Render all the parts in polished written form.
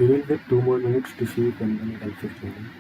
We will wait 2 more minutes to see if anyone else is joining.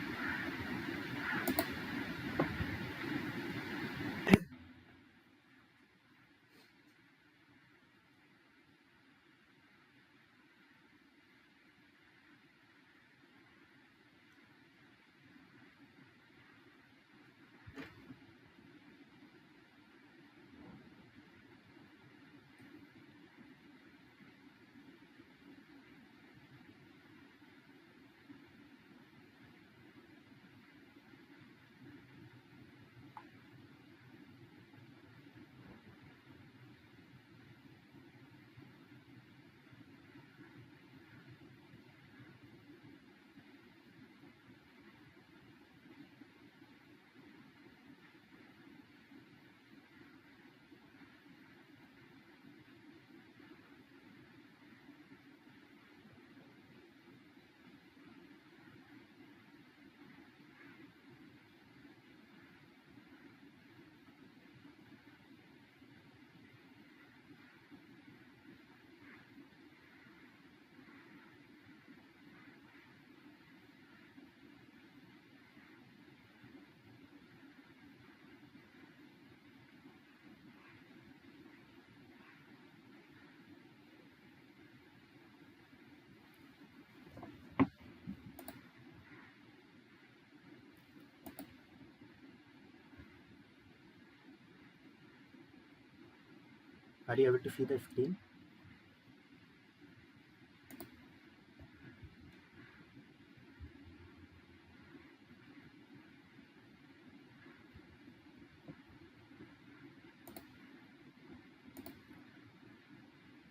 Are you able to see the screen?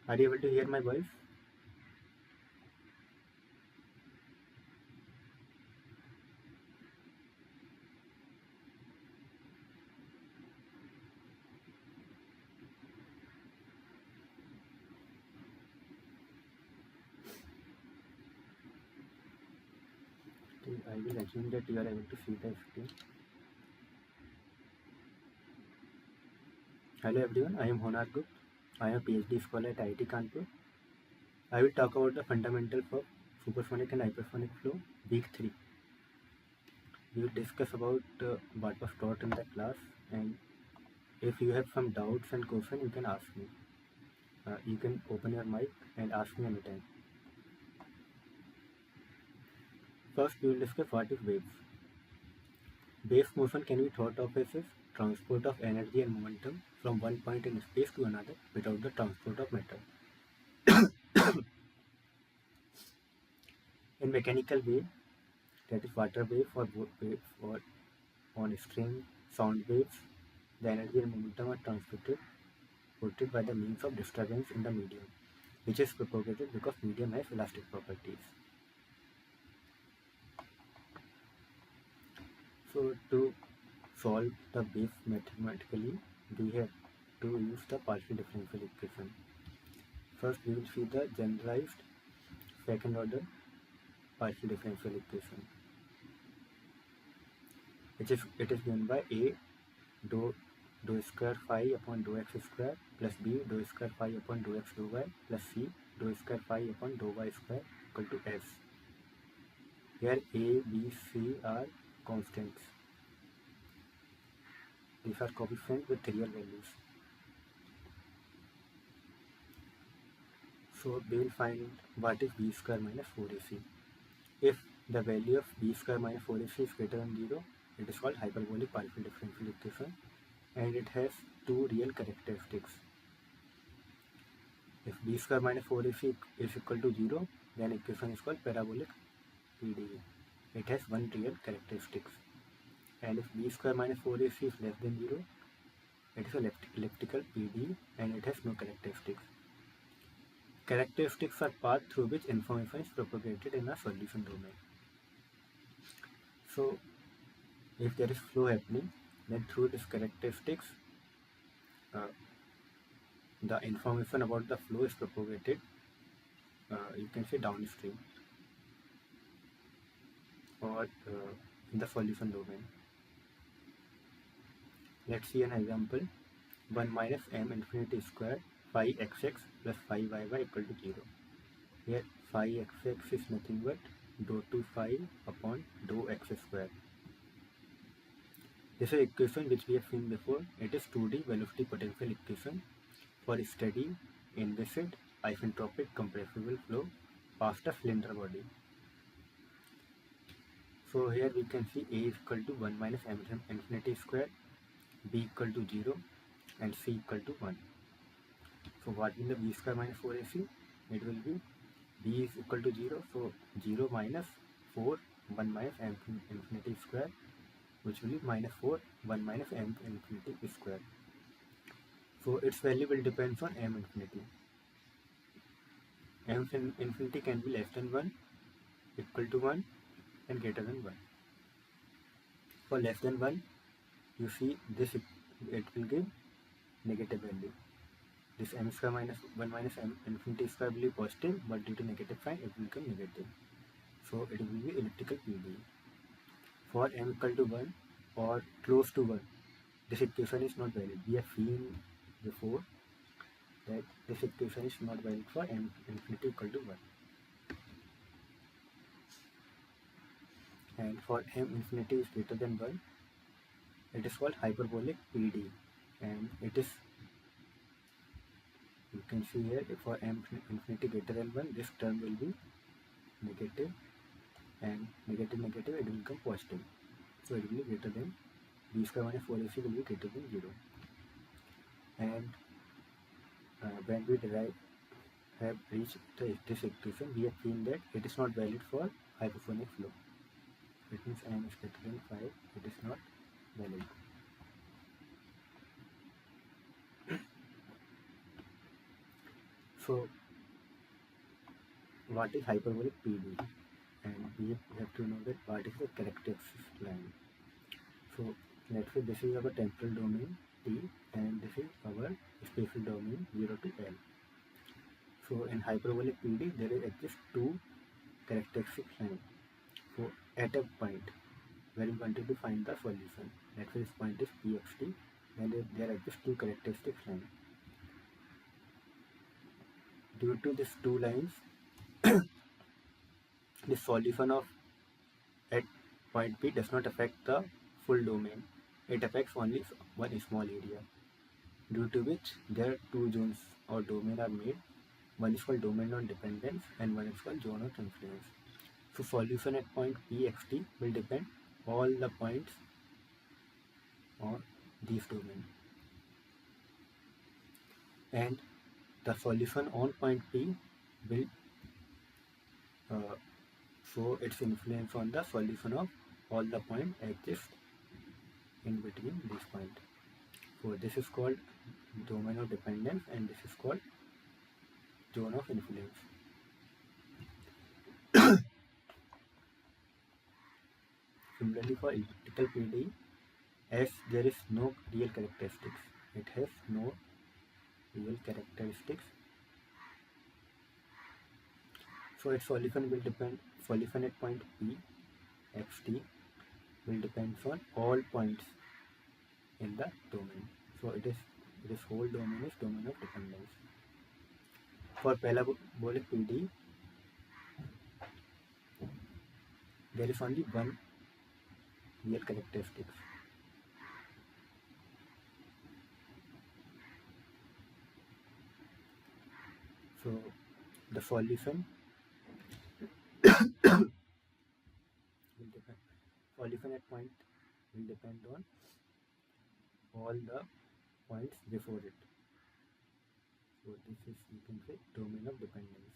Are you able to hear my voice? Okay, I will assume that you are able to see the screen. Hello everyone, I am Honar Gupta. I am a PhD scholar at IIT Kanpur. I will talk about the fundamentals of supersonic and hypersonic flow, week 3. We will discuss about what was taught in the class, and if you have some doubts and questions, you can ask me. You can open your mic and ask me anytime. First, we will discuss what is waves. Wave motion can be thought of as a transport of energy and momentum from one point in space to another without the transport of matter. In mechanical wave, that is water wave or wave or on string sound waves, the energy and momentum are transported by the means of disturbance in the medium, which is propagated because medium has elastic properties. So to solve the wave mathematically, we have to use the partial differential equation. First, we will see the generalized second order partial differential equation. It is given by A dou square phi upon dou x square plus B dou square phi upon dou x dou y plus C dou square phi upon dou y square equal to S. Here A, B, C are constants. These are coefficients with real values. So we will find what is B square minus 4AC. If the value of B square minus 4AC is greater than 0, it is called hyperbolic partial differential equation, and it has two real characteristics. If B square minus 4AC is equal to 0, then equation is called parabolic PDE. It has one real characteristics. And if B square minus 4AC is less than 0, it is a elliptical PDE and it has no characteristics. Characteristics are path through which information is propagated in a solution domain. So if there is flow happening, then through these characteristics, the information about the flow is propagated, you can say downstream or in the solution domain. Let's see an example. 1 minus m infinity square phi xx plus phi yy equal to 0. Here phi xx is nothing but dou 2 phi upon dou x square. This is an equation which we have seen before. It is 2D velocity potential equation for steady, inviscid, isentropic compressible flow past a cylinder body. So here we can see A is equal to 1 minus m infinity square, B equal to 0 and C equal to 1. So what will the B square minus 4AC? It will be B is equal to 0, so 0 minus 4, 1 minus m infinity square, which will be minus 4, 1 minus m infinity square. So its value will depend on m infinity. M infinity can be less than 1, equal to 1 and greater than 1. For less than 1, you see this, it will give negative value. This m square minus 1 minus m infinity square will be positive, but due to negative sign it will become negative. So it will be elliptical PDE. For m equal to 1 or close to 1, this equation is not valid. We have seen before that this equation is not valid for m infinity equal to 1. And for m infinity is greater than 1, it is called hyperbolic PD, and it is, you can see here, for m infinity greater than 1, this term will be negative, and negative it will become positive. So it will be greater than b square minus 4ac will be greater than 0. And when we have reached this equation, we have seen that it is not valid for hypersonic flow. It means m is greater than 5, it is not valid. So what is hyperbolic PD? And we have to know that what is the characteristic line. So let's say this is our temporal domain T and this is our spatial domain 0 to L. So in hyperbolic PD there exist two characteristic lines. So at a point where we wanted to find the solution, let's say this point is Pxt, then there exist two characteristic lines. Due to these two lines, the solution of at point P does not affect the full domain. It affects only one small area, due to which there are two zones or domain are made. One is called domain of dependence and one is called zone of influence. So solution at point Pxt will depend all the points on these domains, and the solution on point P will show its influence on the solution of all the points exist in between these points. So this is called domain of dependence and this is called zone of influence. Similarly for elliptical PD, as there is no real characteristics, it has no real characteristics, so its solution will depend, solution at point P xt will depend on all points in the domain. So it is, this whole domain is domain of dependence. For parabolic PD, there is only one real characteristics. So the solution will depend, solution at point will depend on all the points before it. So this is, you can say, domain of dependence.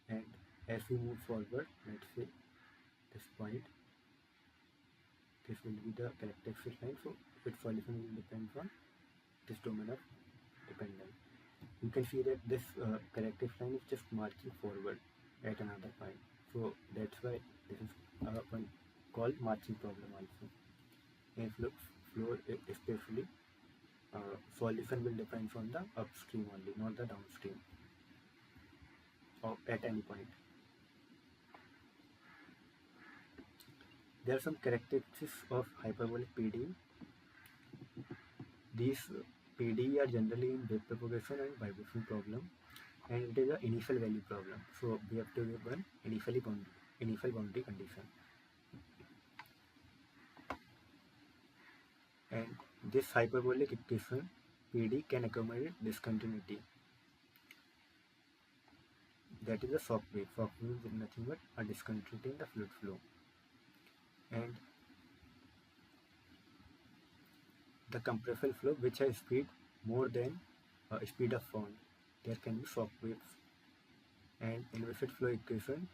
And as we move forward, let's say this point, this will be the characteristic line, so its solution will depend on this domain of dependence. You can see that this characteristic line is just marching forward at another point. So that's why this is one called marching problem also. In flow especially, solution will depend on the upstream only, not the downstream or at any point. There are some characteristics of hyperbolic PD. These PD are generally in wave propagation and vibration problem. and it is an initial value problem. So we have to give one initial boundary condition, and this hyperbolic equation PD can accommodate discontinuity. That is a shock wave. Shock wave is nothing but a discontinuity in the fluid flow, and the compressible flow which has speed more than speed of sound, there can be shock waves, and inviscid flow equation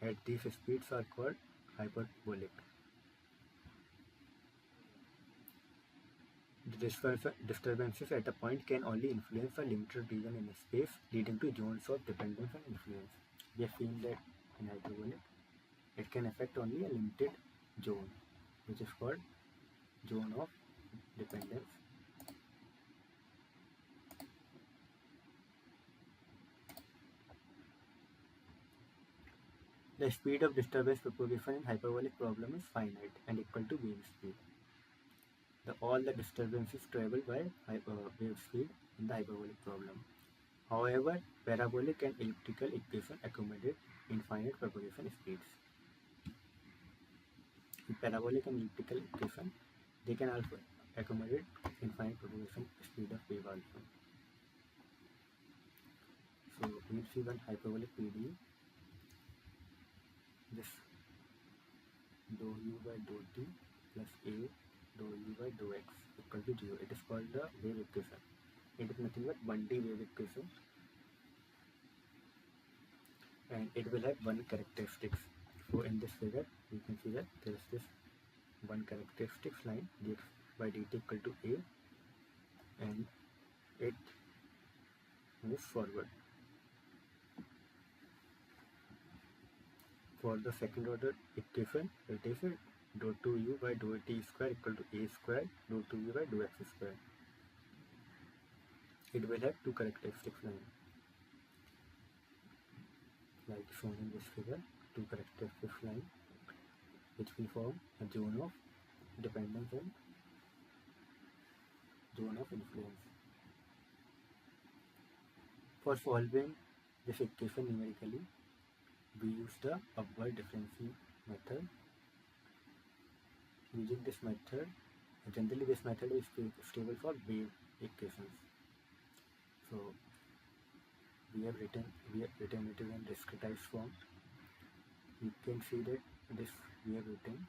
at these speeds are called hyperbolic. The disturbances at a point can only influence a limited region in space, leading to zones of dependence and influence. We have seen that in hyperbolic, it can affect only a limited zone, which is called zone of dependence. The speed of disturbance propagation in hyperbolic problem is finite and equal to wave speed. All the disturbances travel by wave speed in the hyperbolic problem. However, parabolic and elliptical equation accommodate infinite propagation speeds. In parabolic and elliptical equation, they can also accommodate infinite propagation speed of wave also. So we'll see one hyperbolic PDE. This dou u by dou t plus a dou u by dou x equal to 0. It is called the wave equation. It is nothing but 1D wave equation, and it will have one characteristics. So in this figure, you can see that there is this one characteristics line dx by dt equal to a, and it moves forward. For the second order equation, it is dou 2u by dou t square equal to a square dou 2u by dou x square. It will have two characteristics lines, like shown in this figure, two characteristics lines which will form a zone of dependence and zone of influence. For solving this equation numerically, we use the upward differential method. Using this method, generally this method is stable for wave equations. So we have written it in discretized form. You can see that this we have written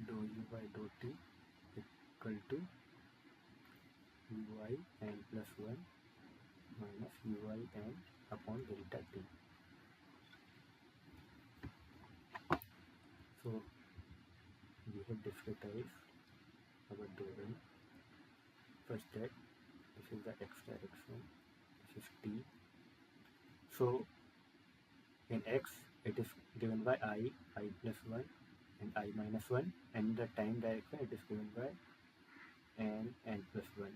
dou u by dou t equal to ui n plus 1 minus ui n upon delta t. So we have discretized our domain such that this is the x direction, this is t. So in x it is given by I plus 1 and I minus 1, and the time direction it is given by n plus 1.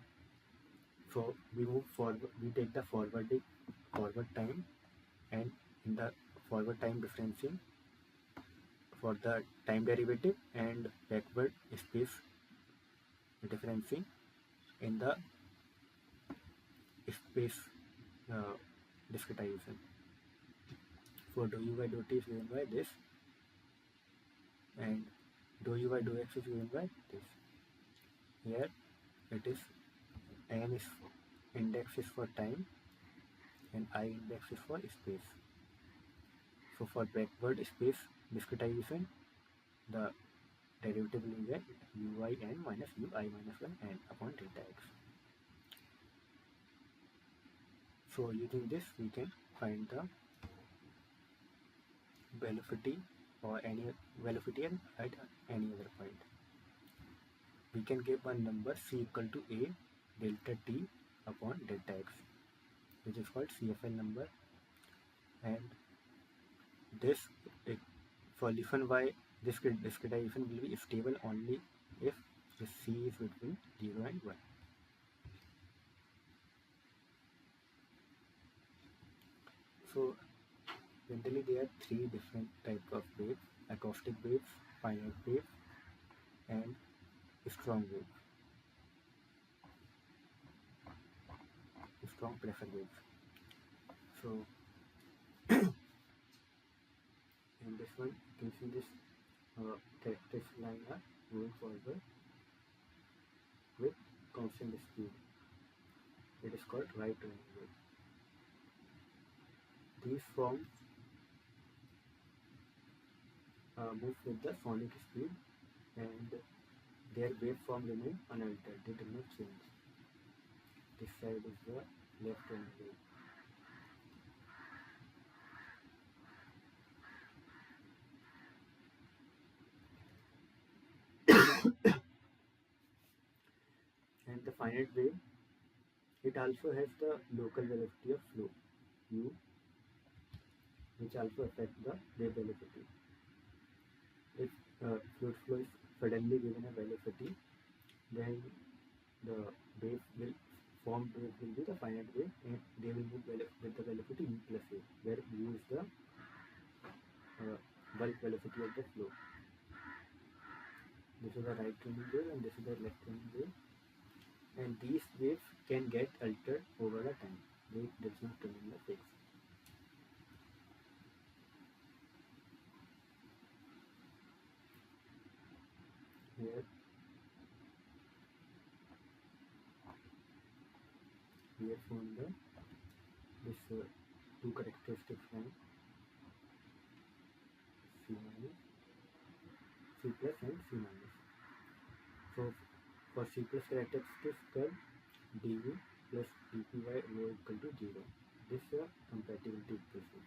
So we move forward, we take the forward time, and in the forward time differential for the time derivative and backward space differential in the space discretization. For dou u by dou t is given by this, and dou u by dou x is given by this. Here it is n is index is for time and I index is for space. So for backward space discretization, the derivative will get ui n minus ui minus 1 n upon delta x. So using this we can find the velocity or any velocity at any other point. We can give one number c equal to a delta t upon delta x, which is called CFL number, and this solution by this discretization will be stable only if the c is between 0 and 1. So generally there are three different types of waves: acoustic waves, finite waves, and strong waves. strong pressure waves. So in this one you can see this characteristic line are moving forward with constant speed. It is called right running wave. These forms move with the sonic speed and their waveform remain unaltered, they do not change. This side is the left running wave. And the finite wave, it also has the local velocity of flow u, which also affects the wave velocity. If fluid flow is suddenly given a velocity, then the wave will formed wave will be the finite wave, and they will move with the velocity u plus a, where u is the bulk velocity of the flow. This is the right running wave and this is the left running wave, and these waves can get altered over a time. They does not remain fixed. Here we have found this two characteristics line C minus, C plus and C minus. So for C plus characteristics curve, dV plus dpy rho equal to 0. This is a compatibility equation.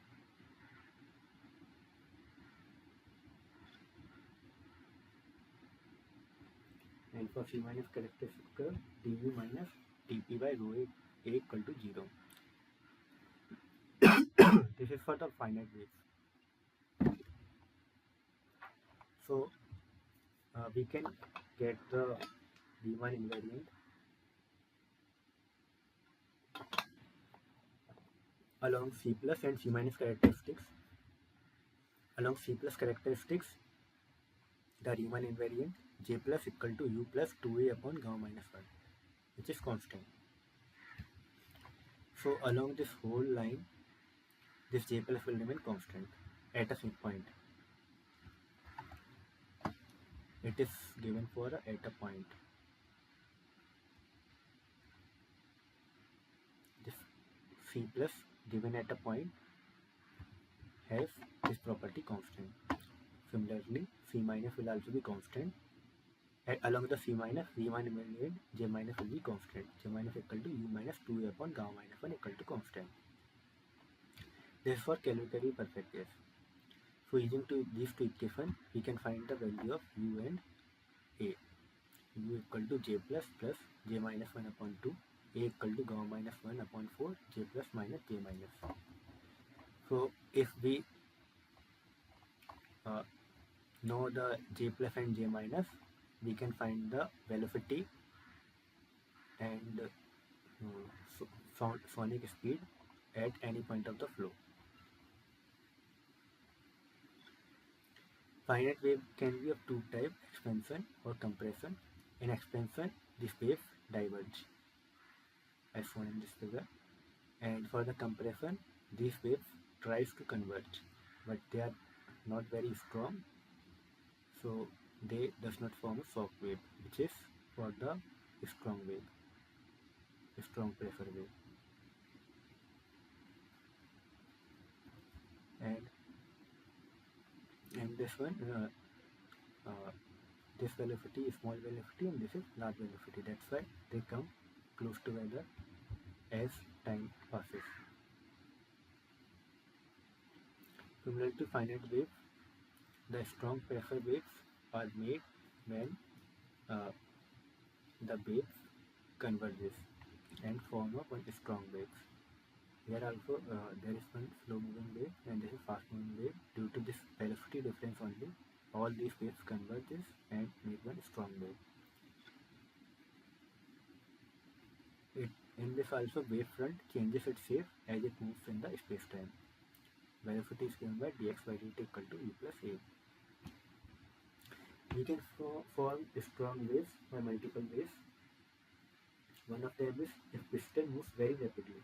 And for C minus characteristic curve, dV minus dp by rho a equal to 0. This is for the finite waves. So we can get the Riemann invariant along C plus and C minus characteristics. Along C plus characteristics, the Riemann invariant J plus equal to U plus 2A upon gamma minus 1, which is constant. So along this whole line, this J plus will remain constant at a point. It is given for at a point. This C plus given at a point has this property constant. Similarly, C minus will also be constant. And along the C minus, Riemann invariant J minus will be constant. J minus equal to U minus 2A upon gamma minus 1 equal to constant. This is for calculatory perfect case. So using these two equations, we can find the value of U and A. U equal to J plus J minus 1 upon 2, A equal to gamma minus 1 upon 4, J plus minus J minus. So if we know the J plus and J minus, we can find the velocity and sonic speed at any point of the flow. Finite wave can be of two types, expansion or compression. In expansion, these waves diverge, as shown in this figure, and for the compression, these waves tries to converge, but they are not very strong, so they does not form a shock wave, which is for the strong wave, strong pressure wave. And this one, this velocity is small velocity and this is large velocity. That's why they come close together as time passes. Similar to finite waves, the strong pressure waves are made when the waves converges and form up one strong waves. Here also there is one slow moving wave and this is fast moving wave. Due to this velocity difference only, all these waves converges and make one strong wave. In this also, wavefront changes its shape as it moves in the space-time. Velocity is given by dx by dt equal to u plus a. We can form strong waves by multiple ways. One of them is if piston moves very rapidly,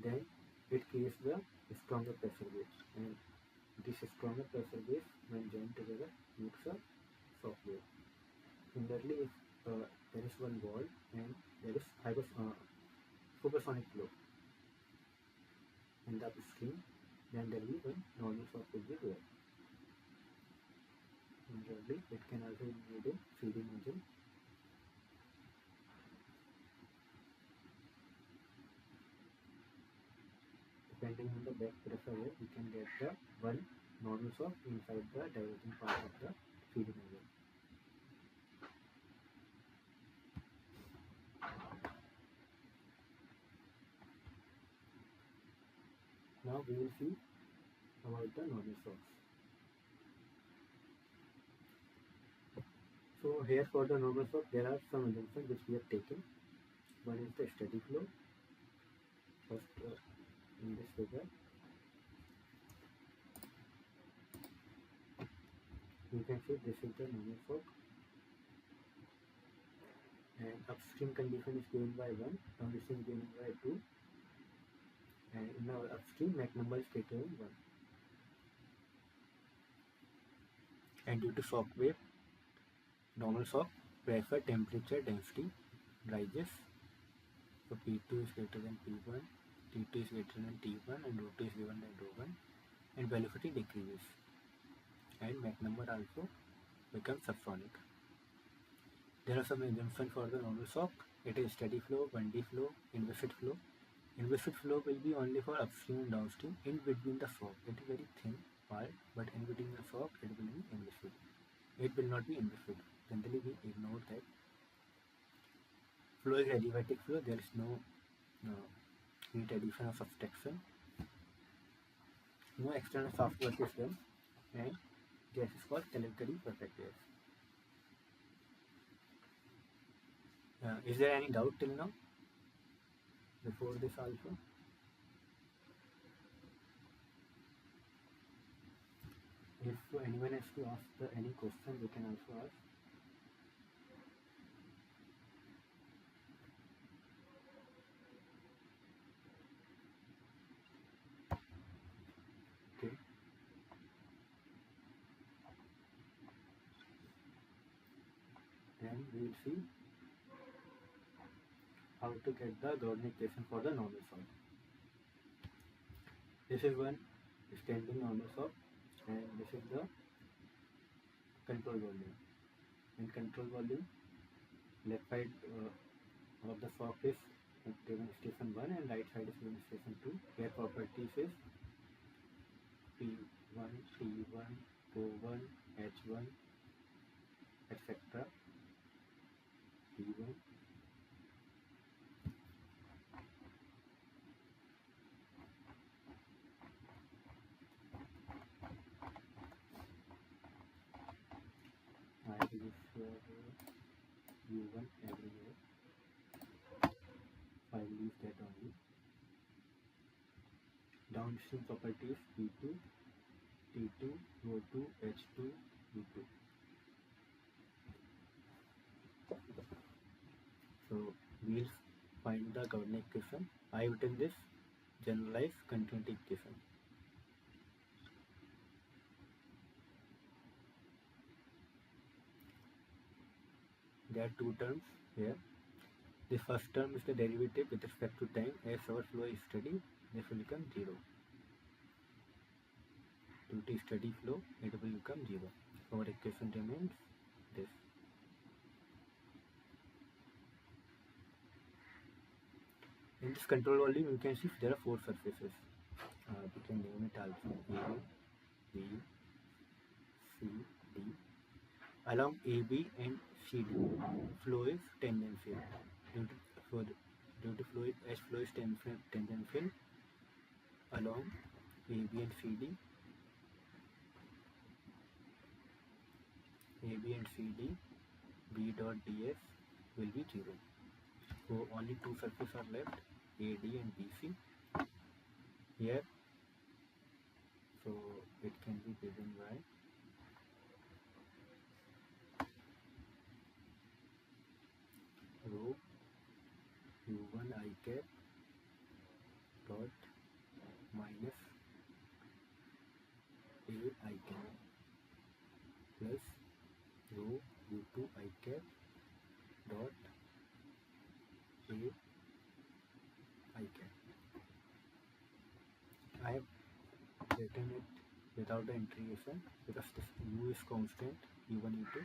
then it creates the stronger pressure wave, and this stronger pressure wave when joined together makes a shock wave. Similarly, if there is one wall and there is supersonic flow in the upstream, then there will be one normal shock will be there. Similarly, it can also be made in feeding engine. Depending on the back pressure wave, we can get the one normal shock inside the diverging part of the feeding engine. Now we will see about the normal shocks. So here for the normal shock, there are some assumptions which we have taken. One is the steady flow. First, in this figure, you can see this is the normal shock, and upstream condition is given by 1, downstream given by 2, and in our upstream Mach number is taken 1. And due to shock wave, normal shock, pressure, temperature, density rises. So P2 is greater than P1, T2 is greater than T1, and ρ2 is given by ρ1, and velocity decreases, and Mach number also becomes subsonic. There are some assumptions for the normal shock. It is steady flow, 1D flow, inviscid flow. Inviscid flow will be only for upstream and downstream. In between the shock, it is very thin part, but in between the shock, it will be inviscid. It will not be inviscid. Generally, we ignore that. Flow is adiabatic flow. There is no heat addition or subtraction. No external soft work is done, and gas is called calorically perfect gas. Is there any doubt till now? Before this also? If anyone has to ask any question, they can also ask. Okay. Then we will see how to get the Gaussian equation for the normal shock. This is one standing normal shock, and this is the control volume. In control volume, left side of the shock is given station 1 and right side is given station 2. Here properties is P1, T1, O1, H1, etc. T1. I will U1 everywhere. I will use that only. Downstream properties P2, T2, O2, H2, U2. So we'll find the Gaussian equation. I have written this generalized continuity equation. There are two terms here. The first term is the derivative with respect to time. As our flow is steady, this will become 0. Due to steady flow, it will become 0. Our equation remains this. In this control volume, you can see there are 4 surfaces. We can name it also A, B, C, D. Along AB and CD, flow is tangential. Due to flow is tangential along AB and CD. AB and CD, B dot ds will be 0. So only two surfaces are left, AD and BC here. So it can be given by rho u1 I cap dot minus a I cap plus rho u2 I cap dot a I cap. I have written it without the integration because this u is constant, u1 u2,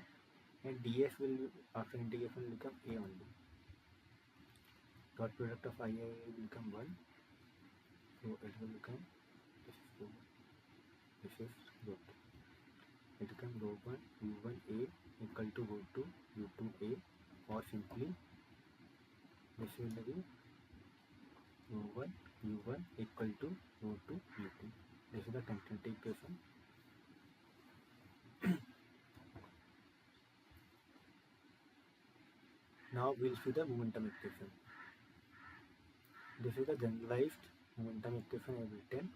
and ds will after integration will become a only. Dot product of I will become 1, so it will become this is rho, this is rho 2. It becomes rho 1 u1 a equal to rho 2 u2 a, or simply this will be rho 1 u1 equal to rho 2 u2. This is the continuity equation. Now we'll see the momentum equation. This is the generalized momentum equation I have written.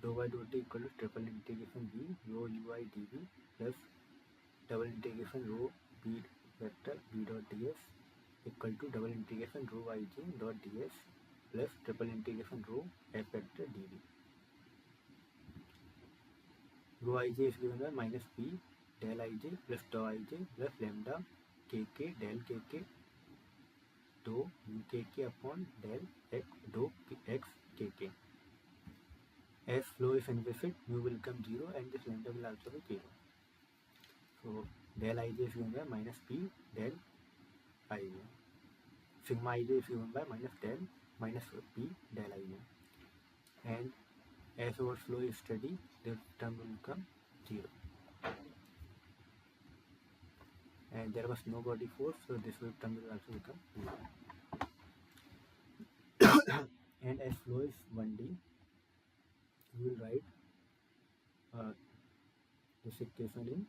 Dou by dou t equal to triple integration v rho ui dv plus double integration rho b vector b dot ds equal to double integration rho ij dot ds plus triple integration rho f vector dv. Rho ij is given by minus p del ij plus dou ij plus lambda kk del kk dou ukk upon del x dou x kk. As flow is inviscid, mu will become 0 and this lambda will also be 0. So del ij is given by minus p del ij. Sigma ij is given by minus p del ij. And as our flow is steady, this term will become 0. And there was no body force, so this term will also become 0. And as flow is 1D, we will write this equation in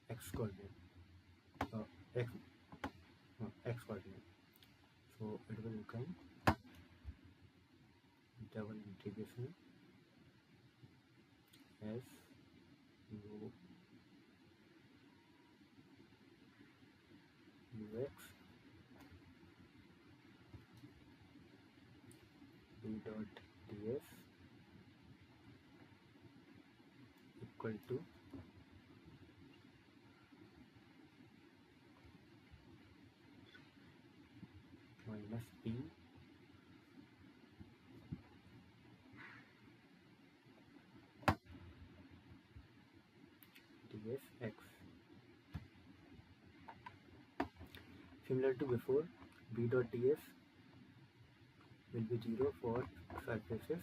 x coordinate. X coordinate. So it will become double integration s rho ux b dot ds equal to minus p dsx. Similar to before, b dot ds will be 0 for surfaces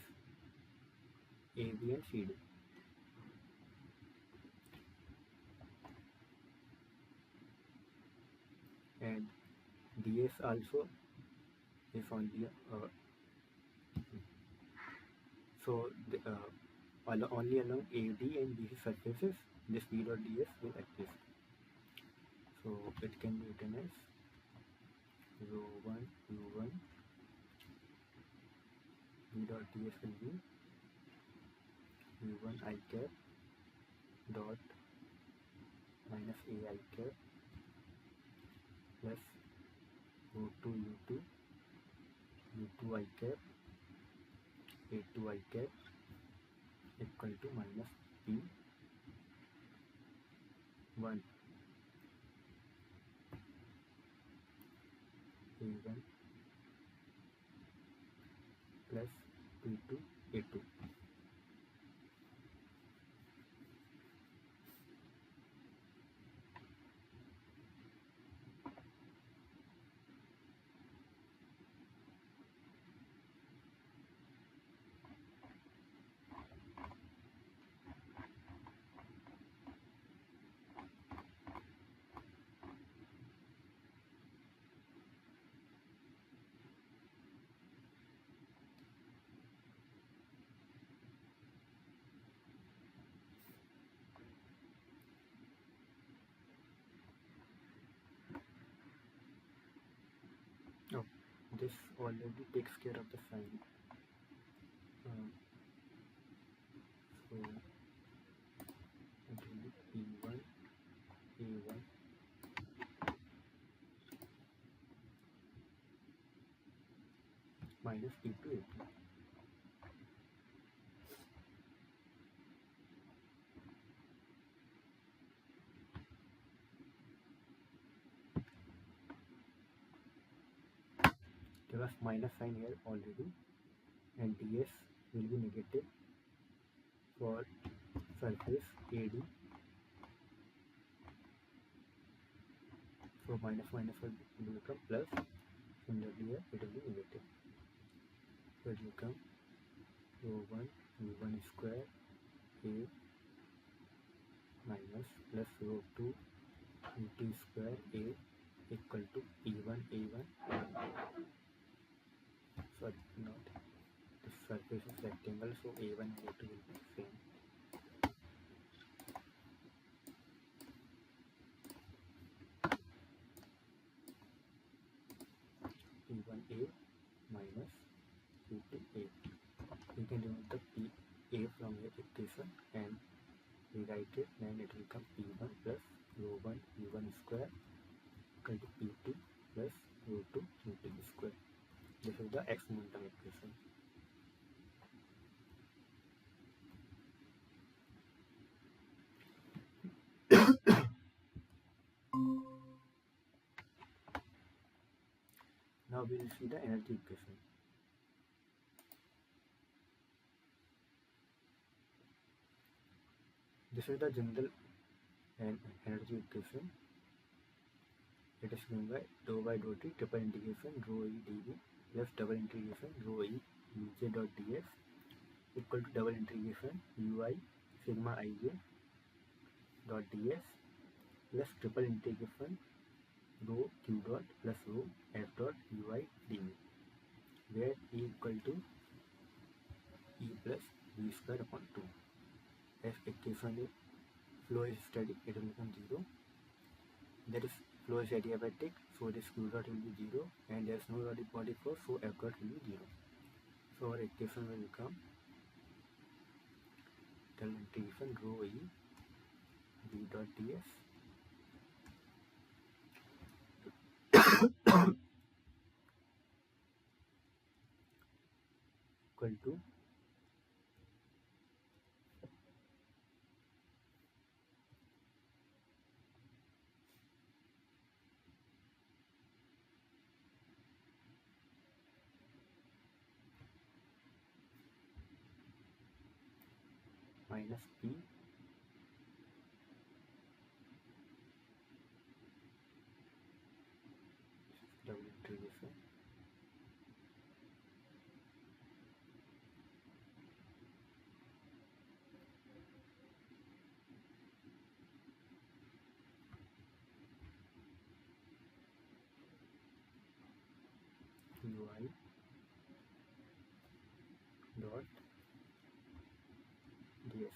AB and CD. And ds also is only so only along AD and BC surfaces this b dot ds will exist. So it can be written as rho 1 u1 b dot ds will be u1 I cap dot minus a I cap plus rho 2 u2 I cap a2 I cap equal to minus p 1 a1 plus p2 a2. Oh, this already takes care of the sign. So it will be P1 A1 minus p to ap. There was minus sign here already, and ds will be negative for surface AD. So minus minus will become plus. Similarly here it will be negative. So it will become rho1 v1 square a minus plus rho2 vt square a equal to e1 a1. Sorry, not the surface is rectangle, so a1 and a2 will be same. e1a minus e2a. We can remove the a from the equation and rewrite it, then it will become e1 plus rho1 v1 square equal to p2 plus rho2 vt square. This is the x momentum equation. Now we will see the energy equation. This is the general energy equation. It is given by dou by dou t triple integration rho e dv plus double integration rho e uj dot ds equal to double integration ui sigma ij dot ds plus triple integration rho q dot plus rho f dot ui dv, where e equal to e plus v square upon 2. As equation is flow is steady, it will become 0. There is flow is adiabatic, so this q dot will be 0, and there is no body flow, so f dot will be 0. So our equation will become del integration rho e v dot ds equal to minus p double integration ui dot ds.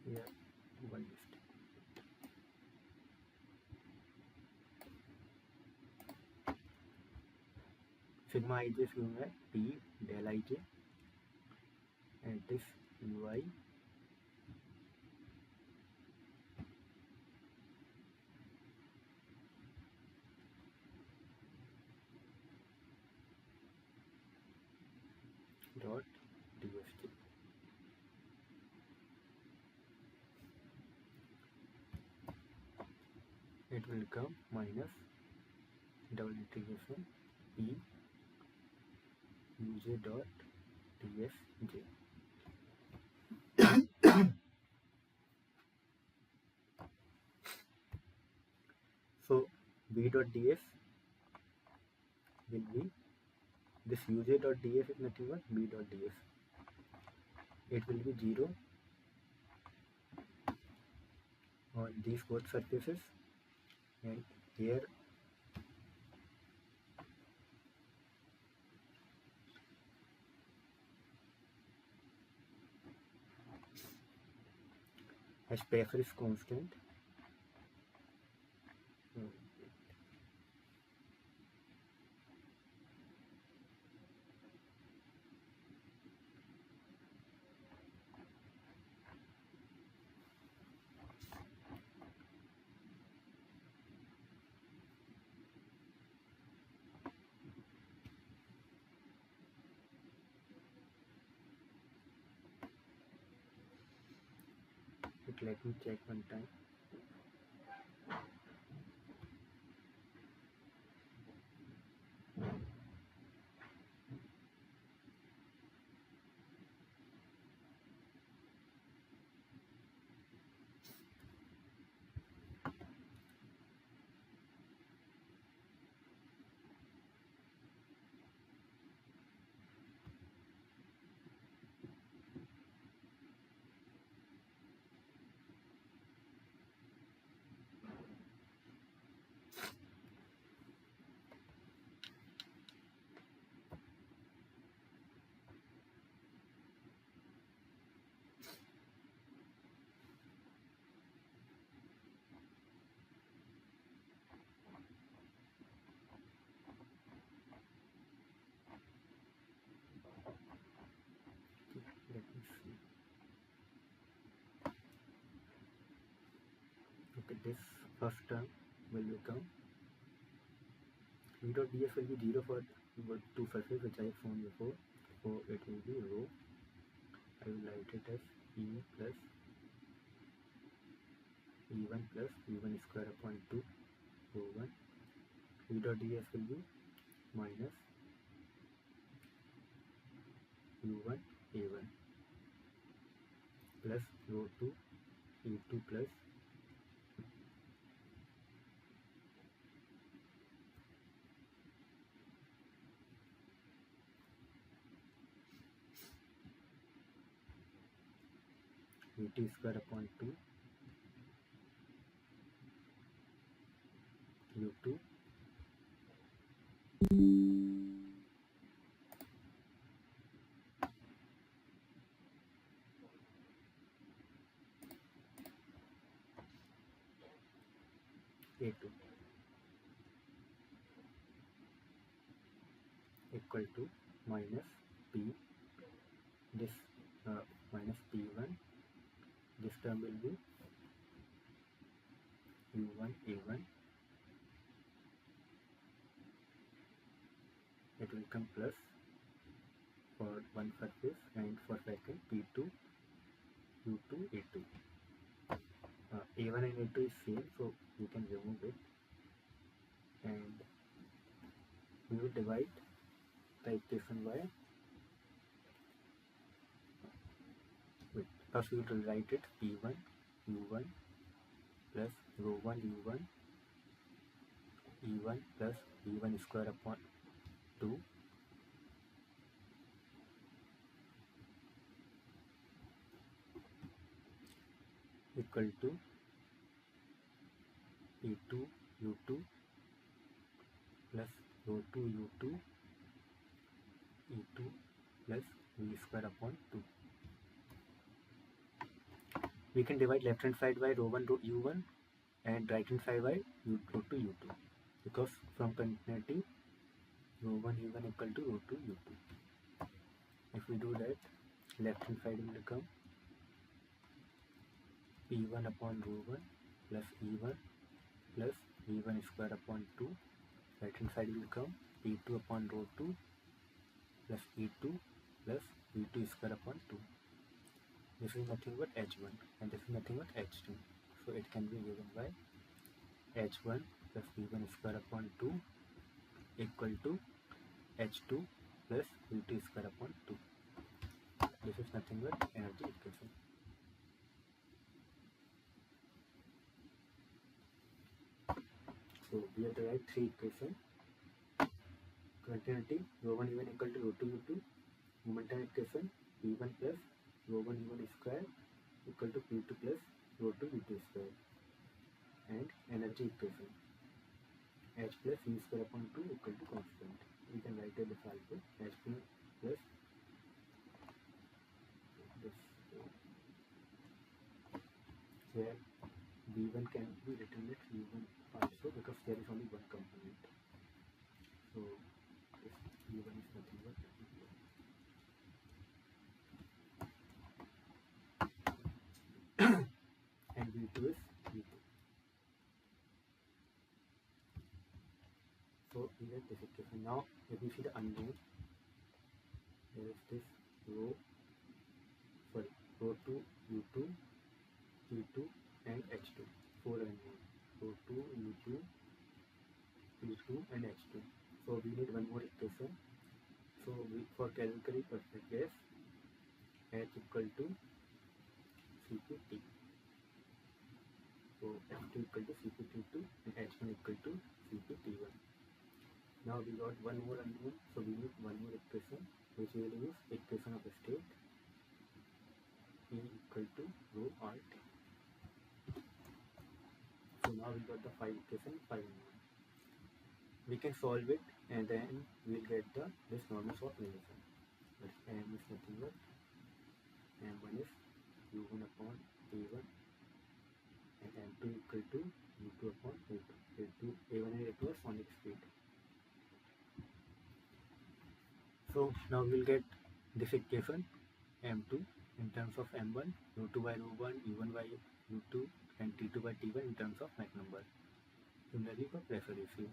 Here one mistake. Sigma ij is given by p del ij, and this ui dot dsj. It will become minus double integration p uj dot dsj. So v dot ds will be this uj dot ds is nothing but b dot ds. It will be 0 on these both surfaces, and here as pressure is constant. Let me check one time. Let me see. Okay, this first term will become v dot ds will be 0 for two surfaces which I have shown before, so it will be rho. I will write it as e plus e1 plus v1 square upon 2 rho 1. v dot ds will be minus u1 a1 plus rho 2 e2 plus vt square upon 2 u2 a2 equal to minus p, this minus p1, this term will be u1 a1, it will come plus for one surface and for second p2 u2 a2. a1 and a2 is same, so we can remove it, and we will divide the equation by, first we will write it p1 u1 plus rho 1 u1 e1 plus v1 square upon 2 equal to e2 u2 plus rho 2 u2 e2 plus v square upon 2. We can divide left hand side by rho 1 rho u1 and right hand side by rho 2 u2, because from continuity rho 1 u1 equal to rho 2 u2. If we do that, left hand side will become p1 upon rho 1 plus e1 plus v1 square upon 2. Right hand side will become p2 upon rho 2 plus e2 plus v2 square upon 2. This is nothing but h1 and this is nothing but h2, so it can be given by h1 plus v1 square upon 2 equal to h2 plus v2 square upon 2. This is nothing but energy equation. So we have derived three equations. Continuity rho 1 u1 equal to rho 2 u2, momentum equation p1 plus rho 1 u1 square equal to p2 plus rho 2 u2 square, and energy equation h plus v square upon 2 equal to constant. We can write it as also h plus this where V1 can be written as V1 also because there is only one component. So this V1 is nothing but V1 and V2 is V2. So we get this equation. Now if we see the unknown, there is this row 2, U2, P2 and H2. 4 unknown. Row 2, U2, P2 and H2. So we need one more equation. So for calculate perfect gas, H equal to CPT. So H2 equal to CPT2 and H1 equal to CPT1. Now we got one more unknown, so we need one more equation, which we will use equation of state E equal to rho RT. So now we got the 5 equation, 5 unknown. We can solve it and then we will get this normal sort relation. But M is nothing but M1 is U1 upon A1 and M2 equal to U2 upon A2. A1 and A2 are sonic speed. So now we will get this equation M2 in terms of M1, ρ2 by ρ1, U1 by U2 and T2 by T1 in terms of Mach number. Similarly for pressure ratio.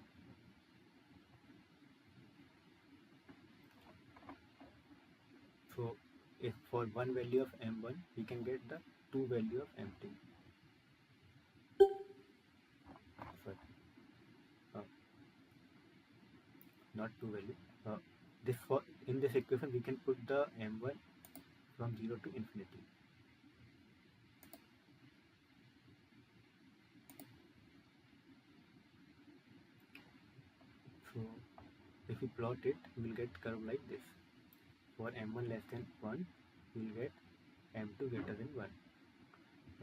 So if for one value of M1 we can get the two value of M2. Sorry, not two value. This for in this equation we can put the M1 from 0 to infinity. So if we plot it, we will get curve like this. For M1 less than 1, we will get M2 greater than 1.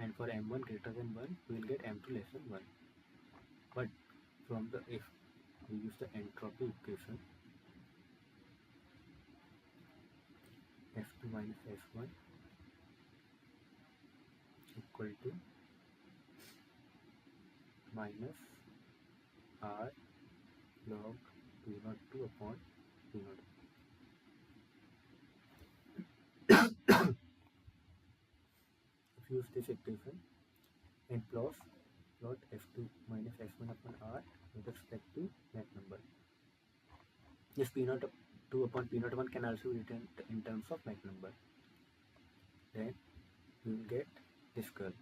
And for M1 greater than 1, we will get M2 less than 1. But from the if we use the entropy equation, S2 minus S1 equal to minus R log P02 upon P0. If you use this equation and plot F2 minus S1 upon R with respect to Mach number. This P02 upon P01 can also be written in terms of Mach number. Then we will get this curve.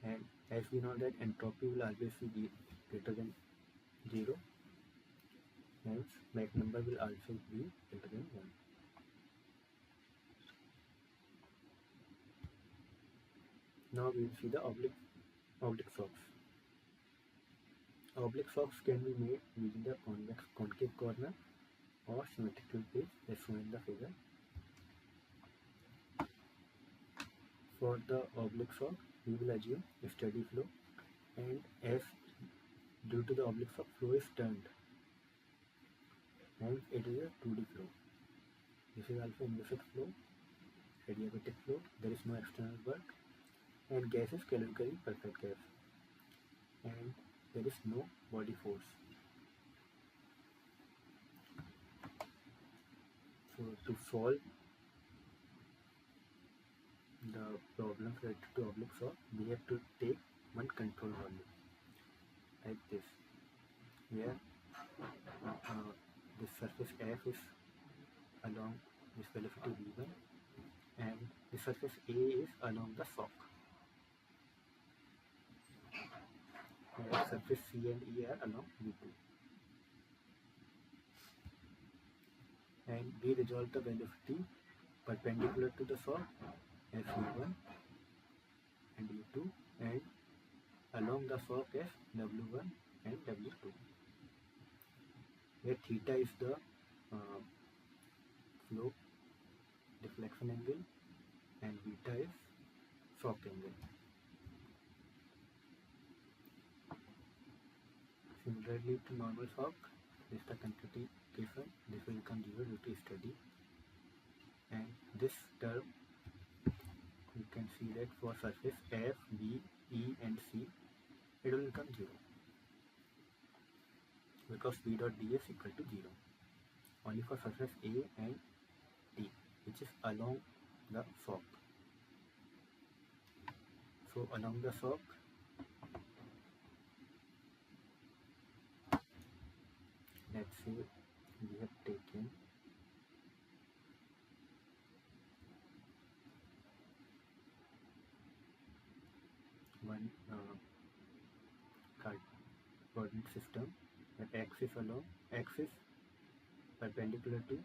And as we know that entropy will always be greater than 0, hence Mach number will also be greater than 1. Now we will see the oblique shocks. Oblique shocks can be made using the concave corner or symmetrical page as shown in the figure. For the oblique shock, we will assume a steady flow, and as due to the oblique shock, flow is turned, hence it is a 2D flow. This is also inviscid flow, adiabatic flow, there is no external work, and gas is calorically perfect gas, and there is no body force. So to solve the problem related to oblique shock, we have to take one control volume like this, where this surface F is along this velocity V1 and the surface A is along the shock, where surface C and E are along V2. And we resolve the velocity perpendicular to the shock as V1 and U2 and along the shock as W1 and W2, where theta is the flow deflection angle and beta is shock angle. Similarly to normal shock, this is the continuity equation. This will become 0 due to steady, and this term you can see that for surface F, B, E and C, it will become 0 because V dot ds equal to 0 only for surface A and D, which is along the fork. So along the fork, let's say we have taken one coordinate system where x is perpendicular to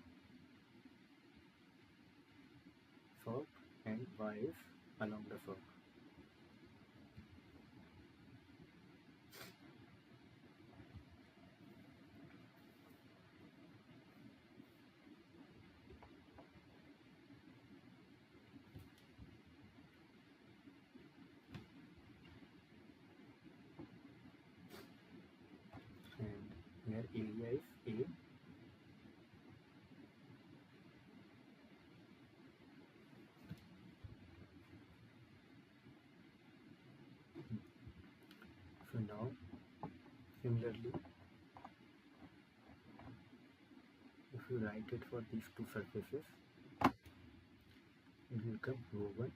fork and y is along the fork. And here area is A. So now similarly, if you write it for these two surfaces, it will become rho1.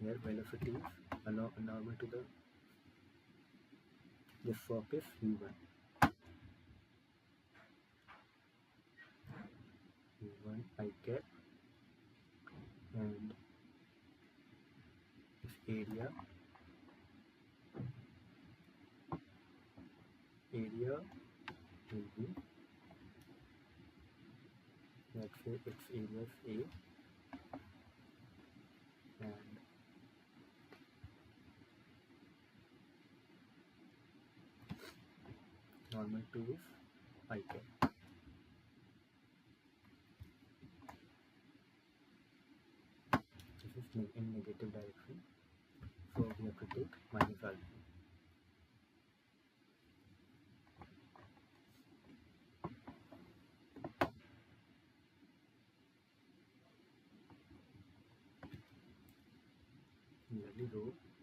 Here velocity is normal to the fork is v1. v1 I cap, and this area will be, let's say its area is A, and normal to is I cap. This is in negative direction, so we have to take minus alpha. Similarly,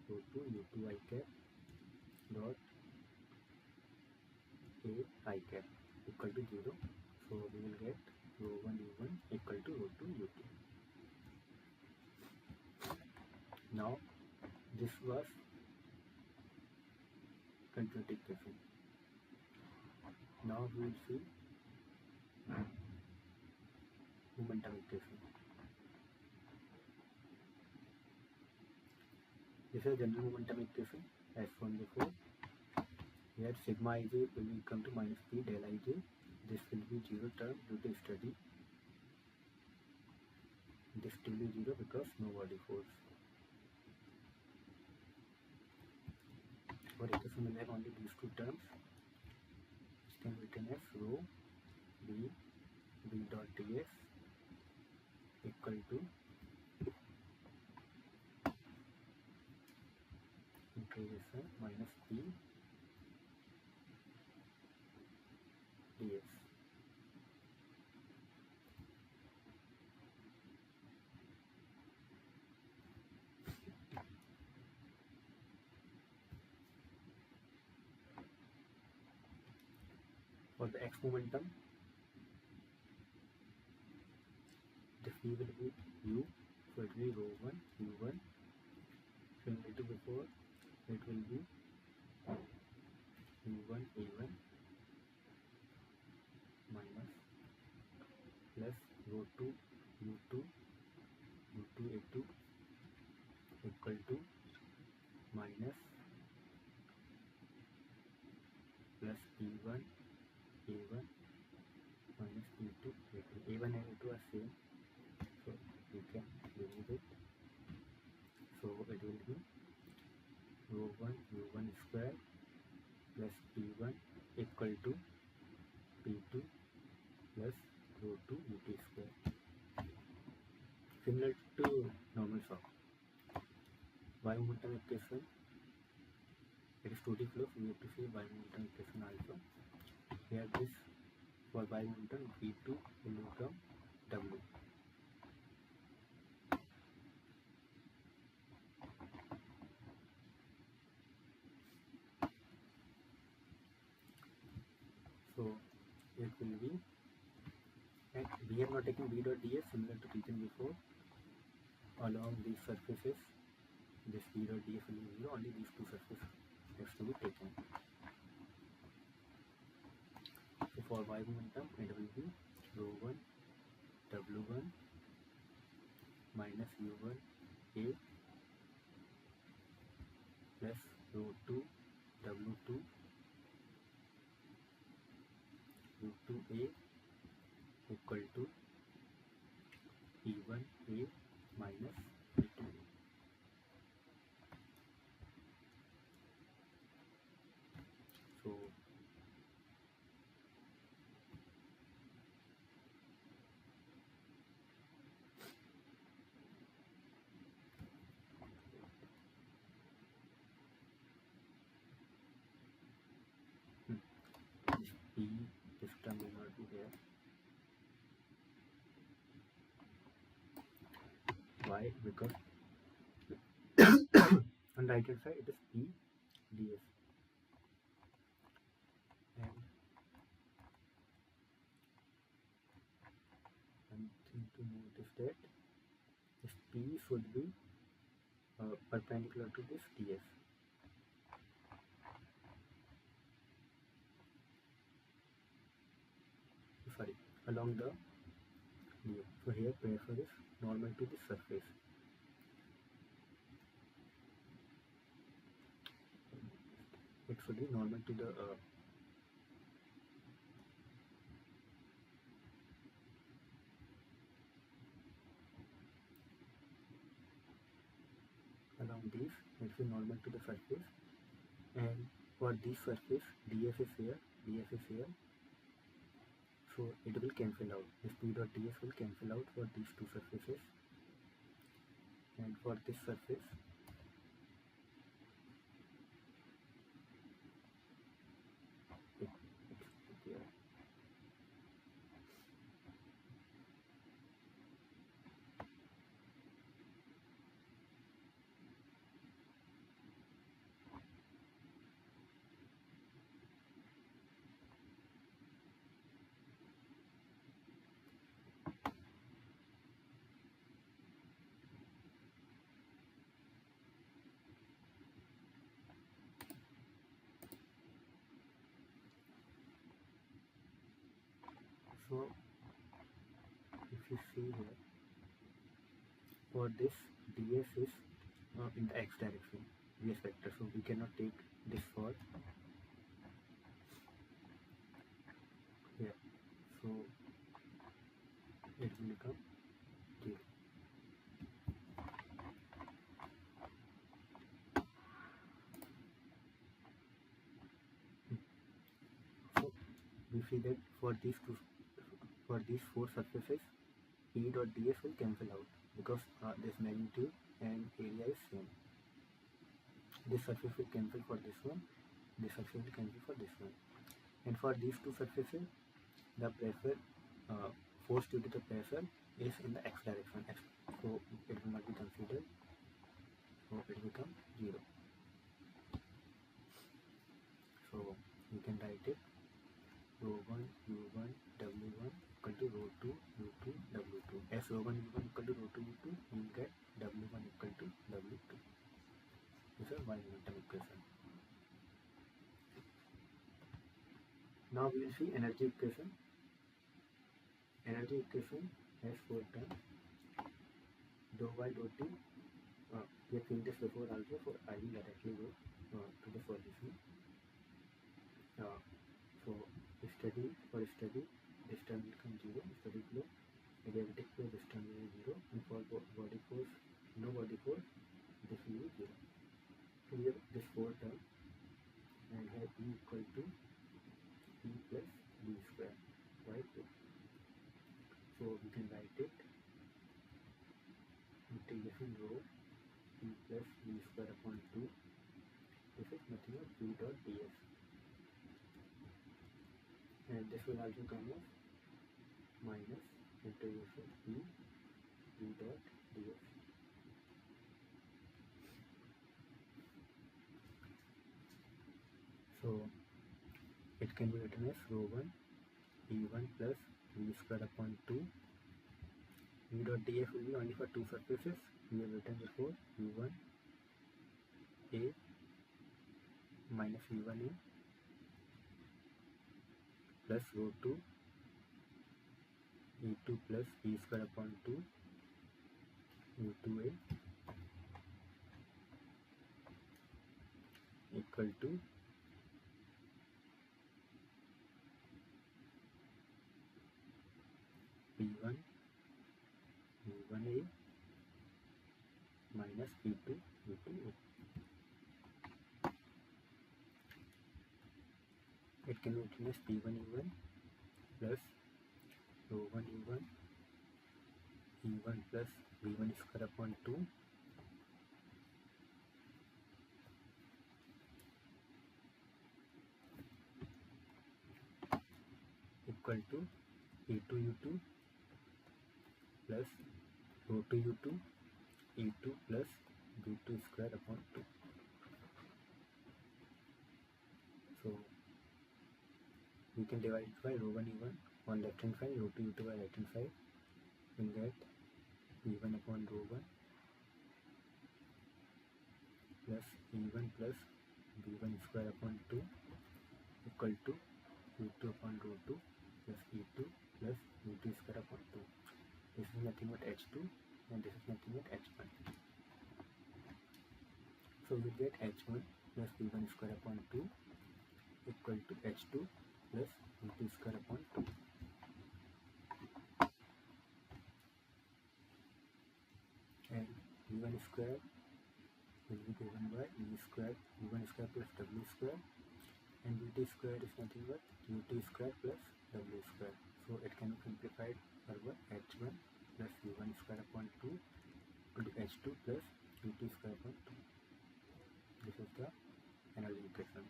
rho2 u2 I cap dot A I cap equal to 0. So we will get rho1 u1 equal to rho2 u2. Now this was continuity equation. Now we will see momentum equation. This is general momentum equation as shown before. Here sigma ij will come to minus p del ij. This will be 0 term due to steady. This will be 0 because no body force. For equation we have only these two terms, which can be written as rho b dot ds equal to integration minus p ds. For the x momentum, the v will be u, so it will be rho1 u1. Similar to before, it will be u1 a1 minus plus rho2 u2 a2 equal to minus plus p1 a1 minus p2 a2. A1 and a2 are same, so you can remove it. So it will be rho1 u1 square plus p1 equal to p2 plus rho2 ut square. Similar to normal shock. Y momentum equation, it is 2D flow, so we have to see Y momentum equation also. Here this for Y momentum V2 will become W. So it will be, and we have not taken b dot ds similar to written before. Along these surfaces, this b dot ds will be 0, only these two surfaces has to be taken. So for y momentum, it will be rho1 w1 minus u1 a plus rho2 w2 u2 a equal to e1 a minus e2 a. So this p, this term will not be there. Why? Because on right hand side it is p ds, and one thing to note is that this p should be perpendicular to this ds. Sorry, along the ds. So here pressure is normal to the surface. It should be normal to the along these, it should be normal to the surface, and for this surface ds is here, ds is here, so it will cancel out. This p dot ds will cancel out for these two surfaces, and for this surface it's here. So if you see here, for this ds is in the x direction, ds vector, so we cannot take this for here, so it will become 0. So we see that for these four surfaces, p dot ds will cancel out because this magnitude and area is same. This surface will cancel for this one, this surface will cancel for this one, and for these two surfaces the pressure, force due to the pressure is in the x direction, so it will not be considered, so it will become 0. So we can write it rho1 u1 w1 equal to rho2 u2 w2. As rho1 u1 equal to rho2 u2, we will get w1 equal to w2. This is y momentum equation. Now we will see energy equation. Energy equation has four terms: dou y dou t. We have seen this before also, so I will directly go to the solution. So study, this term will become 0. Study flow, adiabatic flow, this term will be 0, and for body force, no body force, this will be 0. So we have this four term, and here E equal to E plus B square, right? So we can write it integration rho E plus B square upon 2. This is nothing but P dot ds, and this will also come as minus integration P dot ds. So it it can be written as rho 1 E1 plus V square upon 2. V dot df will be only for two surfaces. We have written before V1 A minus V1 A plus rho 2 E2 plus V square upon 2 U2A equal to P1 V1A minus P2 U2A. It can be written as P1 E1 plus rho 1 E1 E1 plus V1 square upon 2 equal to E2 U2 plus rho 2 U2 E2 plus V2 square upon 2. So we can divide it by rho 1 E1 on left hand side, rho 2 U2 by right hand side. We get E1 upon rho 1 plus E1 plus V1 square upon 2 equal to U2 upon rho 2 plus E2 plus V2 square upon 2. This is nothing but H2 and this is nothing but H1. So we get H1 plus V1 square upon 2 equal to H2 plus V2 square upon 2. And V1 square will be given by E square, V1 square plus W square, and V2 square is nothing but U2 square plus W square. So it can be simplified further. H1 plus V1 square upon 2 equal to H2 plus V2 square upon 2. This is the another equation.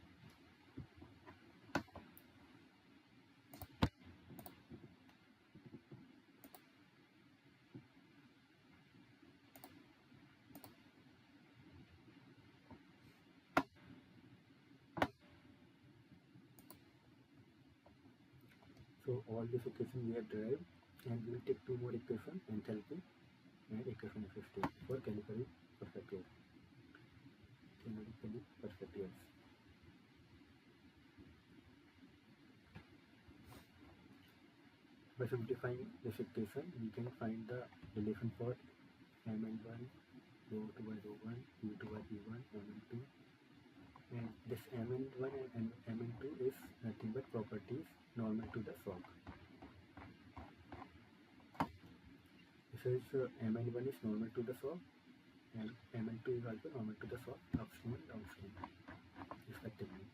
So all this equation we have derived, and we will take two more equations, enthalpy and equation of state for chemically perfect gas. Chemically perfect gas. By simplifying this equation, we can find the relation for Mn1 rho 2 by rho 1, U2 by V1, Mn2, and this Mn1 and Mn2 is nothing but properties normal to the shock. This is Mn1 is normal to the shock and Mn2 is also normal to the shock, upstream and downstream respectively.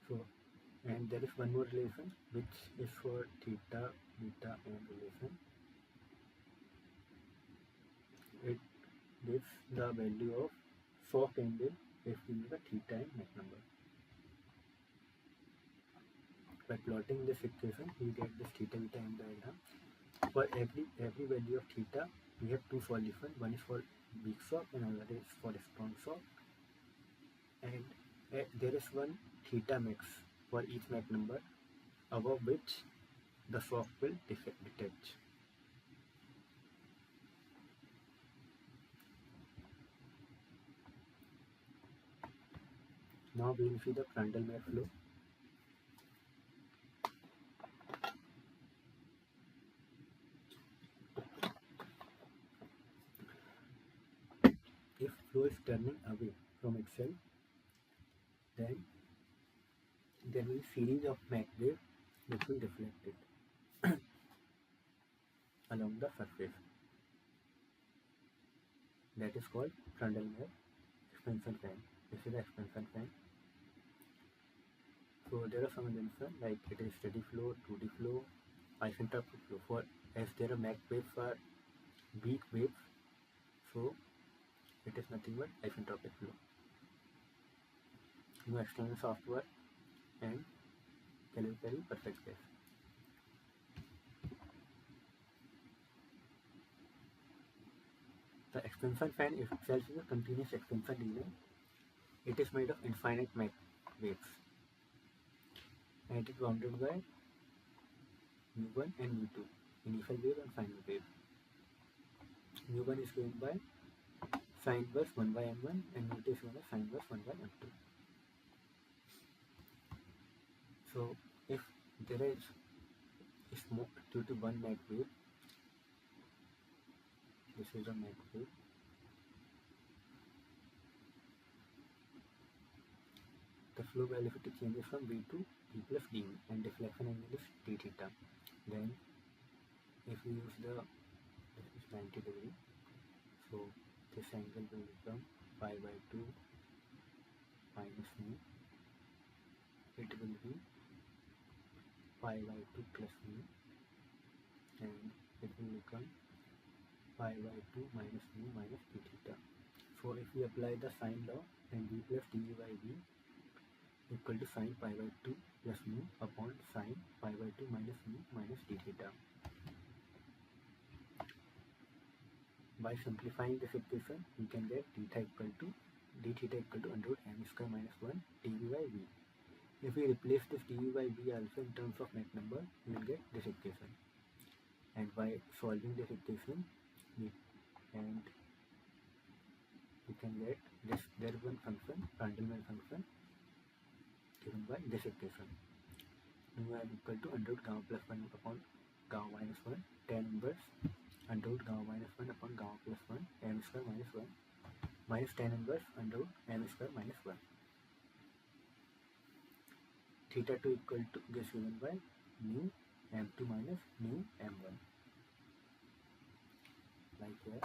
So, and there is one more relation which is for theta, beta and relation. It gives the value of shock angle if we know the theta and Mach number. By plotting this equation, we get this theta beta M diagram. For every value of theta, we have two solutions. One is for weak shock and another is for strong shock. And there is one theta max for each Mach number above which the shock will detach. Now we will see the Prandtl-Meyer flow. If flow is turning away from itself, then there will be a series of Mach waves which will deflect it along the surface. That is called Prandtl-Meyer expansion fan. This is the expansion fan. So there are some assumptions like it is steady flow, 2D flow, isentropic flow. For as there are Mach waves are weak waves, so it is nothing but isentropic flow. No external software and chemically perfect gas. The expansion fan itself is a continuous expansion region It is made of infinite Mach waves, and it is bounded by mu1 and mu2, initial wave and final wave. mu1 is given by sine inverse 1 by m1 and mu2 is given by sine inverse 1 by m2. So if there is smoke due to one Mach wave, this is a Mach wave, the flow velocity changes from v to v plus dv and deflection angle is d theta. Then if we use this is 90 degree, so this angle will become pi by 2 minus mu. It will be pi by 2 plus mu, and it will become pi by 2 minus mu minus d theta. So if we apply the sine law, then v plus dv by v equal to sine pi by 2 plus mu upon sine pi by 2 minus mu minus d theta. By simplifying this equation, we can get d theta equal to under root m square minus 1 dv by v. If we replace this dv by v also in terms of Mach number, we will get this equation. And by solving this equation, we can get this. There is one function, Randleman function, given by this equation. mu m equal to under root gamma plus 1 upon gamma minus 1 tan inverse under root gamma minus 1 upon gamma plus 1 m square minus 1 minus tan inverse under root m square minus 1. Theta 2 equal to this given by mu m2 minus mu m1. Like here,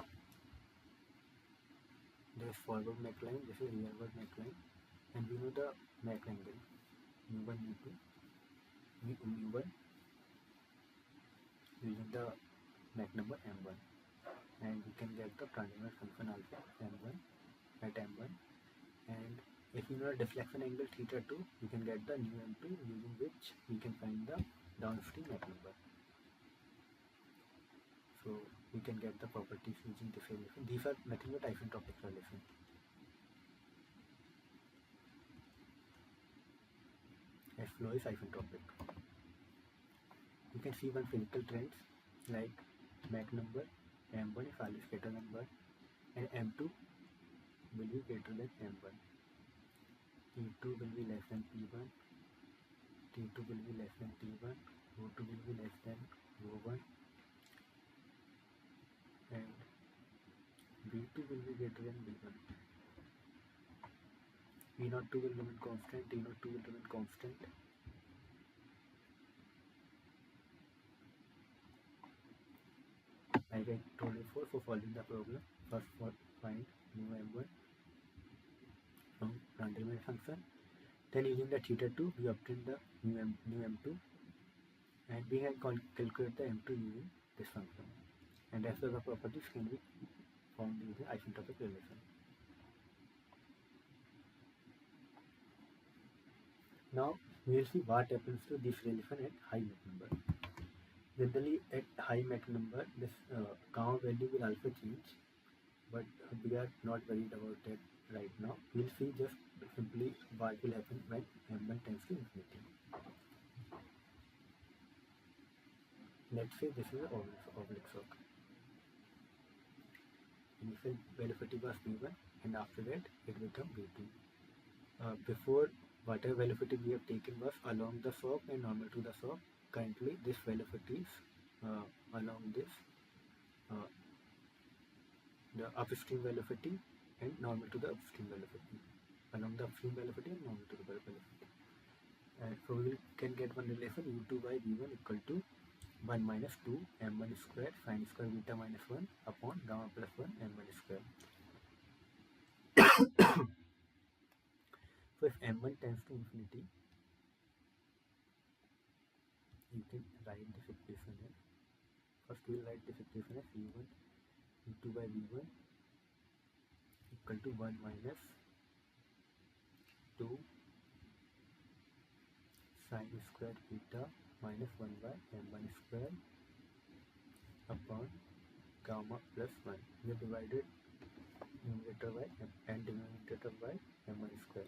this is forward Mach line, this is rearward Mach line, and we know the Mach angle mu1 mu2 mu1 using the Mach number m1, and we can get the Randleman function also m1 at m1, and if we know the deflection angle theta 2, we can get the nu m2, using which we can find the downstream Mach number. So we can get the properties using this relation. These are nothing but isentropic relation. As flow is isentropic. You can see one physical trends like Mach number m1 is always greater than 1 and m2 will be greater than m1. T2 will be less than T1, T2 will be less than T1, O2 will be less than O1, and V2 will be greater than V1. V02 will remain constant, T02 will remain constant. Like I told before, for solving the problem, first find mu m1 from Randleman function. Then using the theta 2, we obtain the mu m2, and we can calculate the m2 using this function. And rest of the properties can be found using isentropic relation. Now we will see what happens to this relation at high Mach number. Generally at high Mach number, this gamma value will also change, but we are not worried about that right now. We will see just simply what will happen when m1 tends to infinity. Let's say this is an oblique shock. Initial velocity was v1 and after that it becomes v2. Before, whatever velocity we have taken was along the shock and normal to the shock. Currently this velocity is along this the upstream velocity and normal to the upstream velocity, along the upstream velocity and normal to the velocity. And so we can get one relation u2 by v1 equal to 1 minus 2 m1 square sine square beta minus 1 upon gamma plus 1 m1 square. So if m1 tends to infinity, you can write this equation here. First we will write this equation as u1 u2 by v1 equal to 1 minus 2 sine square beta minus 1 by m1 square upon gamma plus 1. We have divided numerator by m and denominator by m1 square.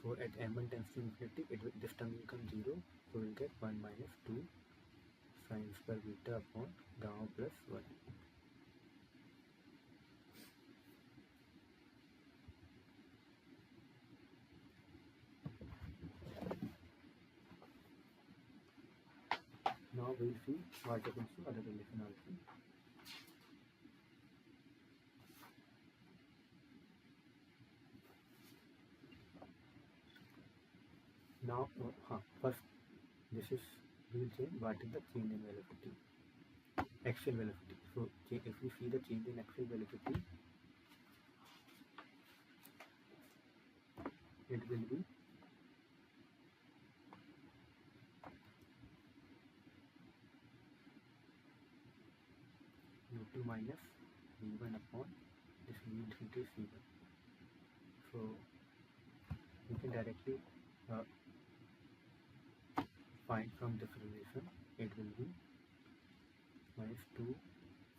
So at m1 tends to infinity, this term will become 0. So we'll get 1 minus 2 sine square beta upon gamma plus 1. Now we'll see what happens to other relation also. Now, first, this is, we will change what is the change in velocity, axial velocity. So if we see the change in axial velocity, it will be u2 minus v1 upon this v infinity is v1. So we can directly find from this relation, it will be minus 2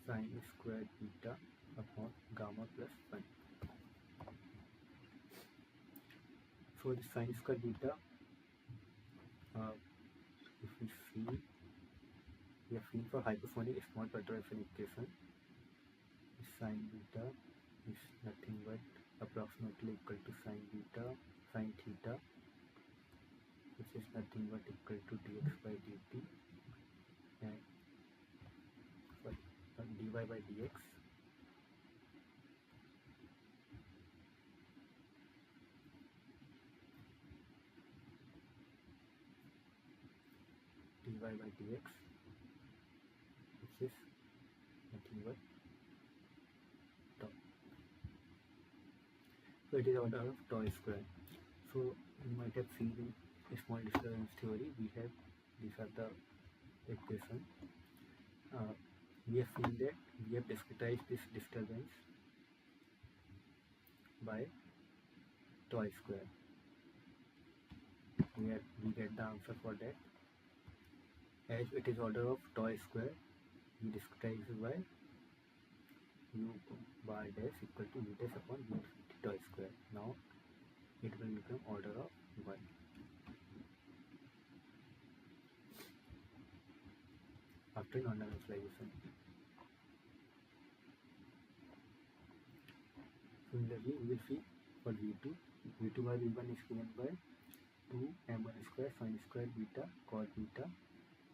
sine squared beta upon gamma plus 1. So the sine squared beta, if we see, we have seen for hypersonic small perturbation equation, sine beta is nothing but approximately equal to sine beta sine theta, which is nothing but equal to dx by dt and dy by dx by dx, which is nothing but tau. So it is order of tau square. So you might have seen in small disturbance theory, we have, these are the equation. We have seen that we have discretized this disturbance by tau square. We get the answer for that. As it is order of tau square, we discretize by u bar dash equal to u dash upon v infinity tau square. Now it will become order of 1. After non-dimensionalization. Similarly, we will see for v2 by v1 is given by 2 m1 square sin square beta cos beta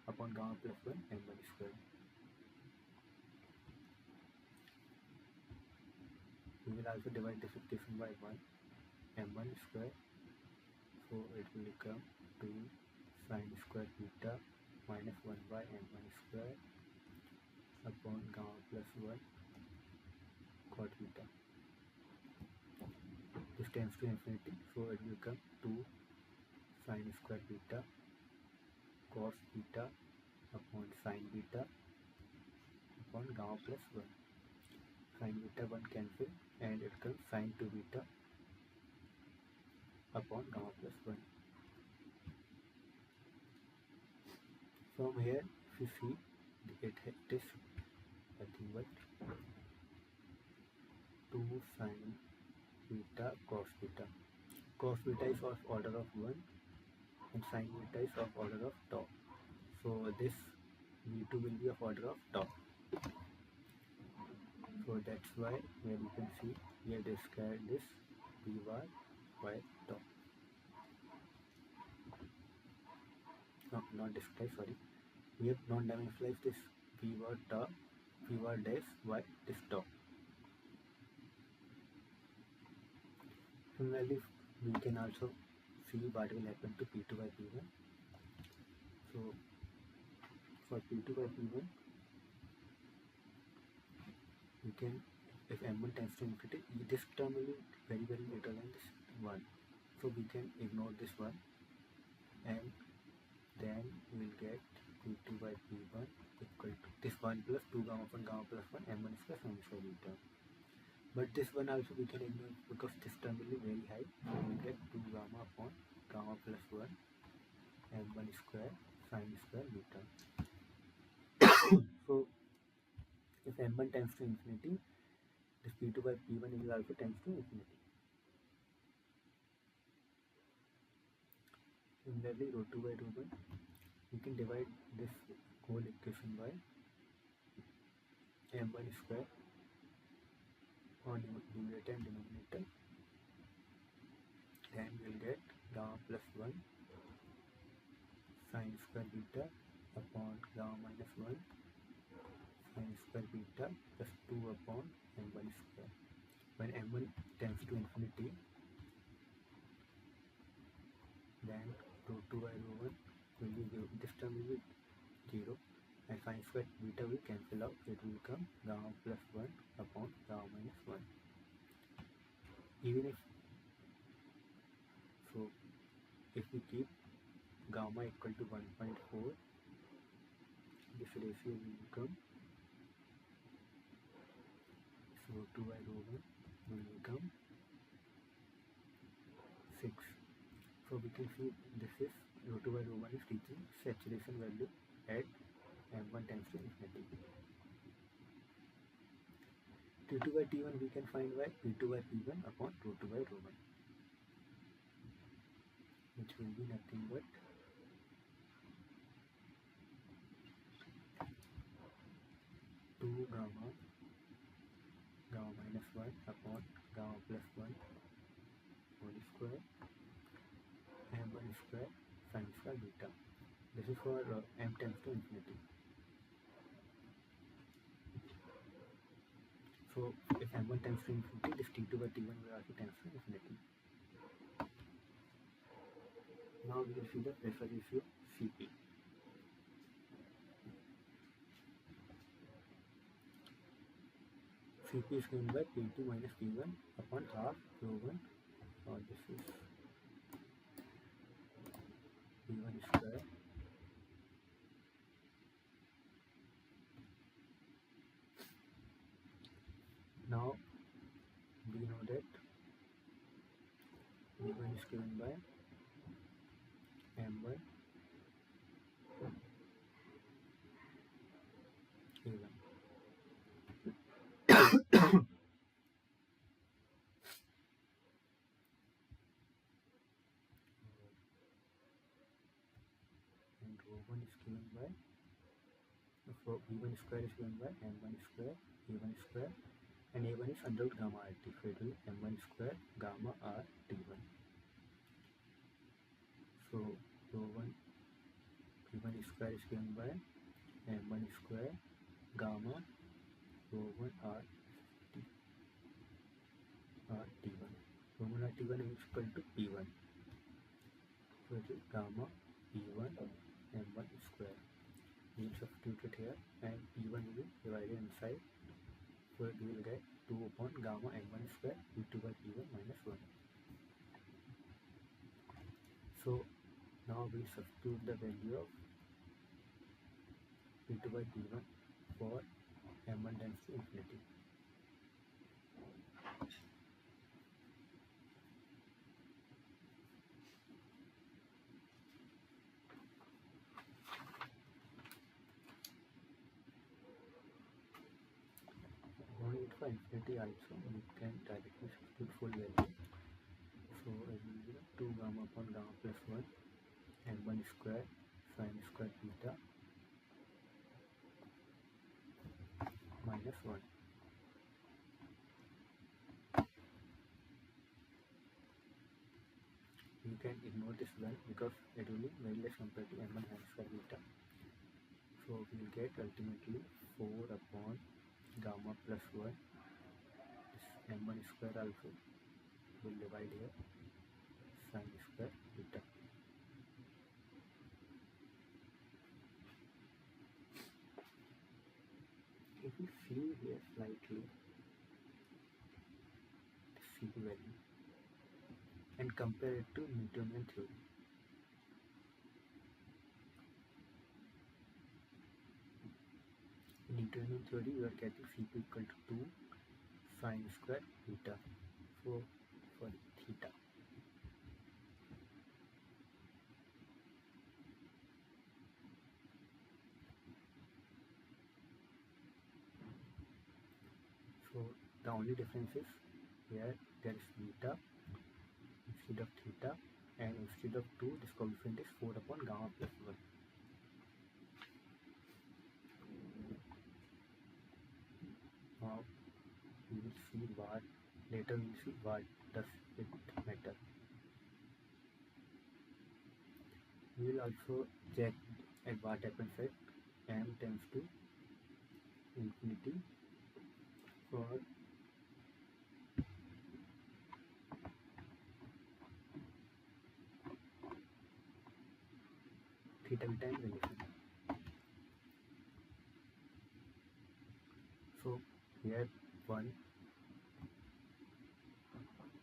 upon gamma plus 1 m1 square. We will also divide this equation by 1 m1 square, so it will become 2 sin square beta minus 1 by m1 square upon gamma plus 1 cot beta. This tends to infinity, so it will become 2 sin square beta cos beta upon sin beta upon gamma plus 1. Sin beta 1 cancel and it becomes sin 2 beta upon gamma plus 1. From here, if you see, it is nothing but 2 sin beta cos beta. Cos beta is of order of 1 and sin beta is of order of tau. So this v2 will be of order of tau. So that's why where you can see we have described this v bar by tau. No, not described, sorry. We have non-dimensionalized this v bar dash by this tau. Similarly, we can also see what will happen to P2 by P1. So for P2 by P1, we can, if m1 tends to infinity, this term will be very little than this 1. So we can ignore this 1 and then we will get P2 by P1 equal to this 1 plus 2 gamma upon gamma plus 1 m1 square sin square beta. But this one also we can ignore because this term will be very high. So we will get 2 gamma upon gamma plus 1 m1 square sin square beta. So if m1 tends to infinity, this p2 by p1 is also tends to infinity. Similarly, rho 2 by rho 1, we can divide this whole equation by m1 square on numerator and denominator. Then we'll get gamma plus 1 sine square beta upon gamma minus 1 sine square beta plus 2 upon m1 square. When m1 tends to infinity, then rho 2 by rho 1 will be 0. This term will be 0, and sine square beta will cancel out. It will become gamma plus 1 upon gamma minus 1. Even if so, if we keep gamma equal to 1.4, this ratio will become rho 2 by rho 1 will become 6. So we can see this is rho 2 by rho 1 is reaching saturation value at m1 tends to infinity. T2 by T1 we can find by P2 by P1 upon rho 2 by rho 1, which will be nothing but gamma minus 1 upon gamma plus 1 whole square m1 square sine square beta. This is for m tends to infinity. So if m1 tends to infinity, this T2 by T1 will also tends to infinity. Now we will see the pressure ratio Cp. Cp is given by P2 minus P1 upon half rho 1, or this is P1 square now we know that V1 is given by M1 A1. And rho1 is given by, so V1 square is given by M1 square A1 square, and A1 is under root gamma RT, so it will be M1 square gamma R T1. So rho1 V1 square is given by M1 square gamma rho1 R T1. Rho1 R T1 is equal to P1. So it is gamma P1 M1 square. We will substitute it here, and P1 will be divided inside. So we will get 2 upon gamma M1 square P2 by P1 minus 1. So now we substitute the value of P2 by P1 for M1 tends to infinity. Only for infinity also we can directly substitute full value. So it will be 2 gamma upon gamma plus 1 M1 square sine square beta minus 1. You can ignore this one because it will be very less compared to M1 sine square beta. So we will get ultimately 4 upon gamma plus 1. This M1 square also will divide here sine square beta. If we see here slightly the Cp value and compare it to Newtonian theory, in Newtonian theory we are getting Cp equal to 2 sine square beta, so for theta. So the only difference is here there is beta instead of theta, and instead of 2 this coefficient is 4 upon gamma plus 1. Now we will see what later we will see what does it matter. We will also check at what happens at m tends to infinity for theta beta and relation. So here 1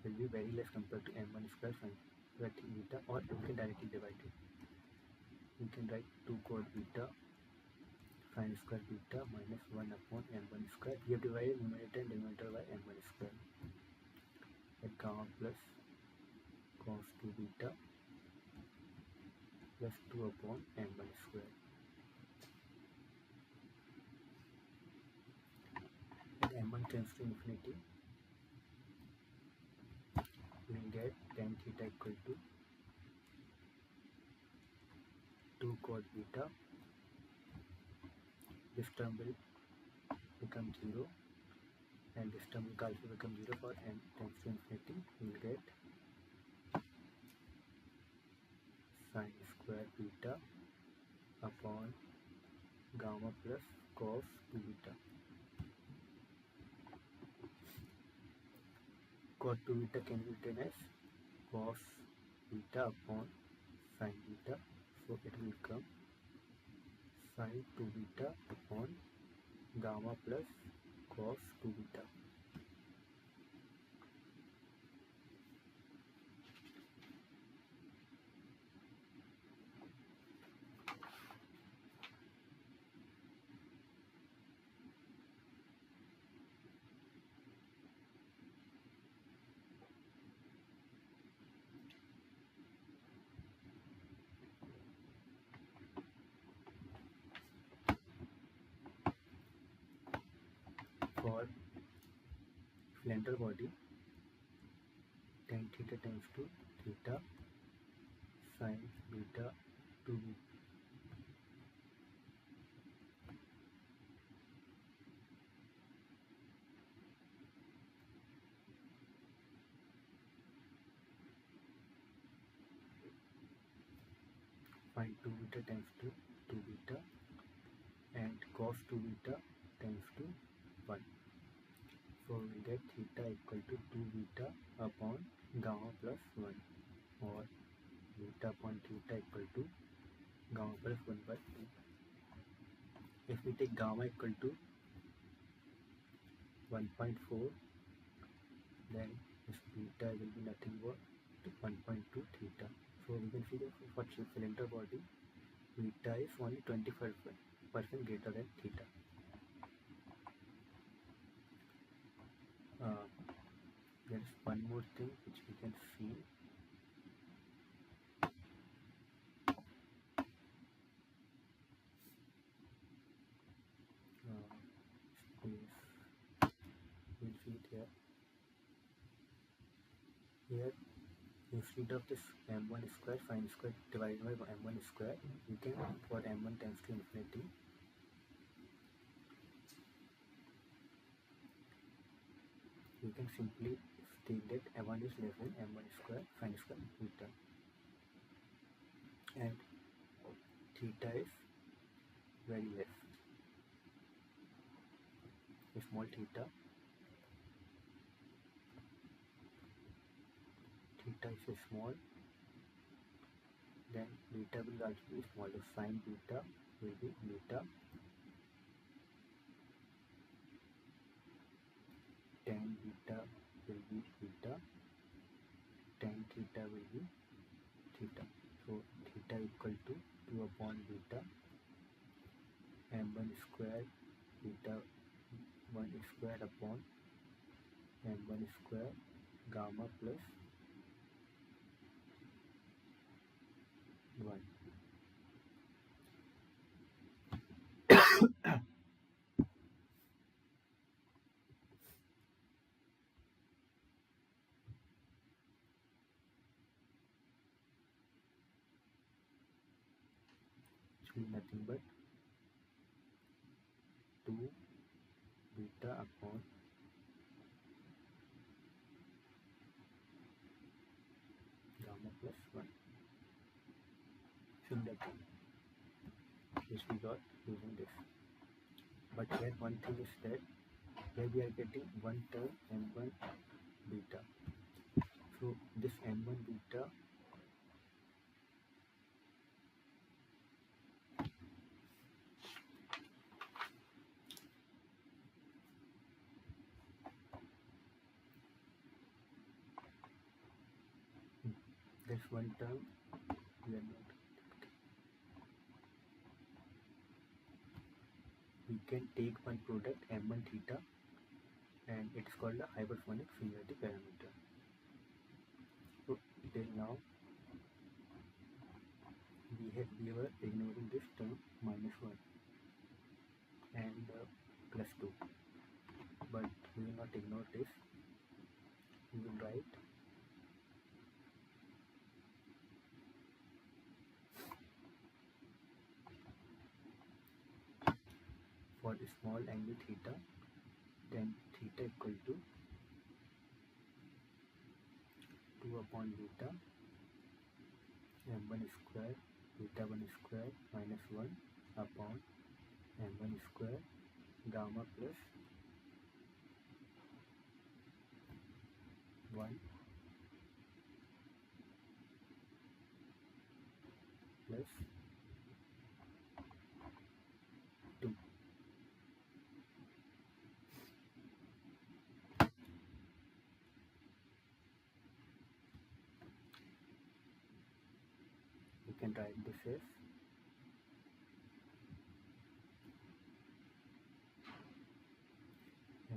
will be very less compared to m1 square sin square theta, or you can directly divide it. You can write 2 cos beta sin square beta minus 1 upon m1 square. We have divided numerator and denominator by m1 square at gamma plus cos 2 beta plus 2 upon m1 square. At m1 tends to infinity, we will get tan theta equal to 2 cos beta. This term will become 0 and this term will also become 0 for m tends to infinity. We will get sin square beta upon gamma plus cos 2 beta. Cos 2 beta can be written as cos beta upon sin beta, so it will become sin 2 beta upon gamma plus cos 2 beta. For cylinder body, tan theta tends to theta sin beta 2 beta. Sin 2 beta tends to 2 beta and cos 2 beta tends to 1. So we get theta equal to 2 beta upon gamma plus 1, or beta upon theta equal to gamma plus 1 by 2. If we take gamma equal to 1.4, then this beta will be nothing but 1.2 theta. So we can see that for cylinder body, beta is only 25% greater than theta. There is one more thing which we can see. We'll see it here. Here, instead of this m1 square sin square divided by m1 square, you can, for m1 tends to infinity, you can simply state that m1 is less than m1 square sin square theta, and theta is very less. A small theta is small, then beta will also be smaller. Sin beta will be beta, tan beta will be beta, tan theta will be theta. So theta equal to 2 upon beta m1 square beta 1 square upon m1 square gamma plus 1. is nothing but 2 beta upon gamma plus 1. Similar thing which we got using this. But here one thing is that here we are getting one term m1 beta. So this m1 beta this one term we are not. We can take one product m1 theta and it's called a hypersonic similarity parameter. So till now we were ignoring this term -1 and +2, but we will not ignore this. We will write for a small angle theta, then theta equal to 2 upon beta m1 square beta 1 square minus 1 upon m1 square gamma plus 1 plus 2. You can write this as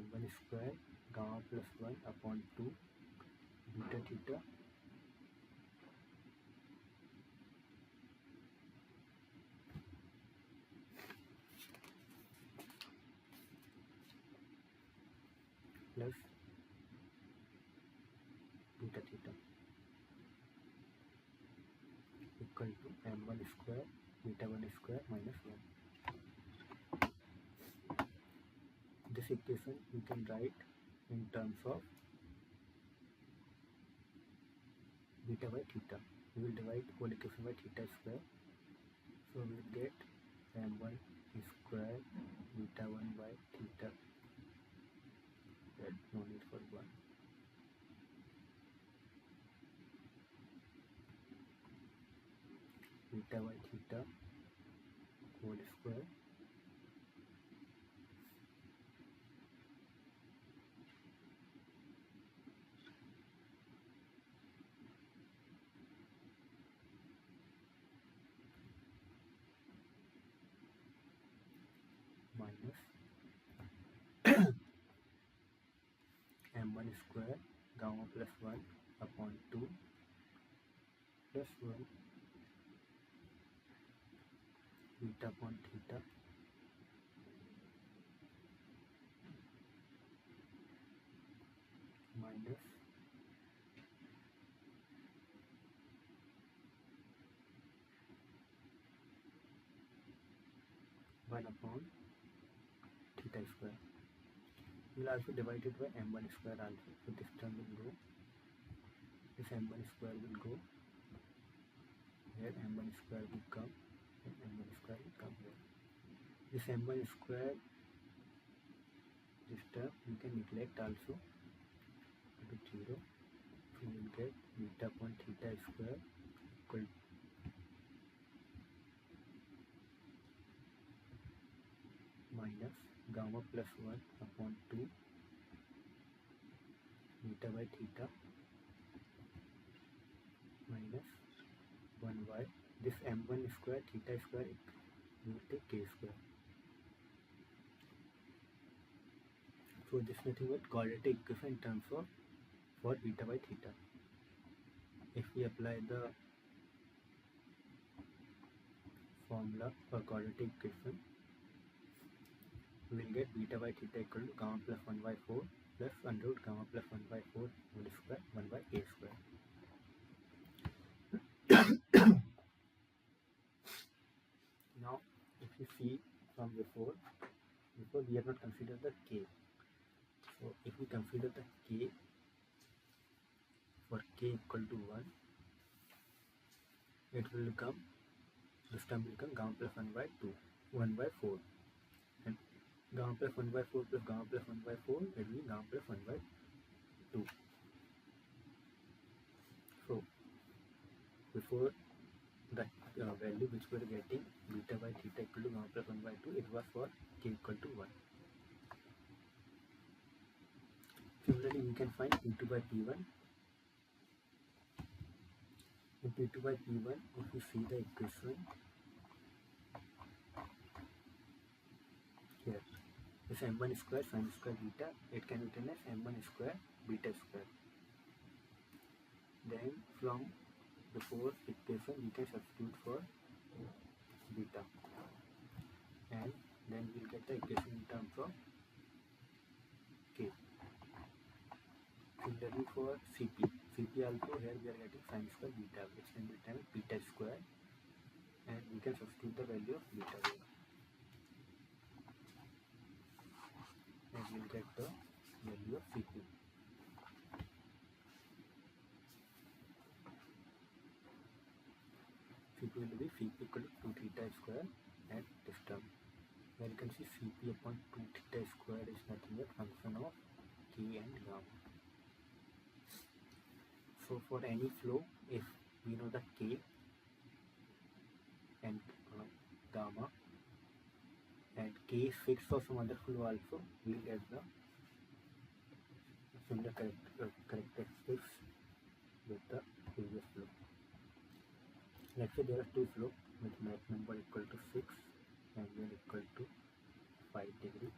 m1 square gamma plus 1 upon 2 beta theta plus beta theta equal to m1 square beta 1 square minus 1. This equation we can write in terms of beta by theta. We will divide whole equation by theta square. So we will get m1 square beta 1 by theta. No need for 1. Beta by theta whole square minus m1 square gamma plus 1 upon 2 plus 1 beta upon theta minus one upon theta square. We will also divide it by m1 square also. So this term will go, this m1 square will go here, m1 square will come, and m1 square will come here. This m1 square, this term you can neglect also to 0. So we will get beta upon theta square equal minus gamma plus 1 upon 2 beta by theta minus 1 by this m1 square theta square we will take k square. So this is nothing but quadratic equation in terms of for beta by theta. If we apply the formula for quadratic equation, we will get beta by theta equal to gamma plus 1 by 4 plus under root gamma plus 1 by 4 whole square 1 by a square. Now not consider the k. So if we consider the k for k equal to 1, it will become, this term will become gamma plus 1 by 2, 1 by 4. And gamma plus 1 by 4 plus gamma plus 1 by 4, it will be gamma plus 1 by 2. So before the value which we are getting, beta by theta equal to gamma plus 1 by 2, it was for k equal to 1. Similarly, we can find P2 by P1. In P2 by P1, if we see the equation here, is m1 square sin square beta, it can be written as m1 square beta square. Then from before equation we can substitute for beta, and then we will get the equation in terms of k. Similarly for CP also, here we are getting sin square beta, which can be written as beta square, and we can substitute the value of beta here, and we will get the value of CP. CP will be Cp equal to 2 theta square, and this term where you can see Cp upon 2 theta square is nothing but function of k and gamma. So for any flow, if we know the k and gamma, and k is fixed for some other flow also, we will get the similar characteristics with the previous flow. Let's say there are two flows with Mach number equal to 6, angle equal to 5 degree.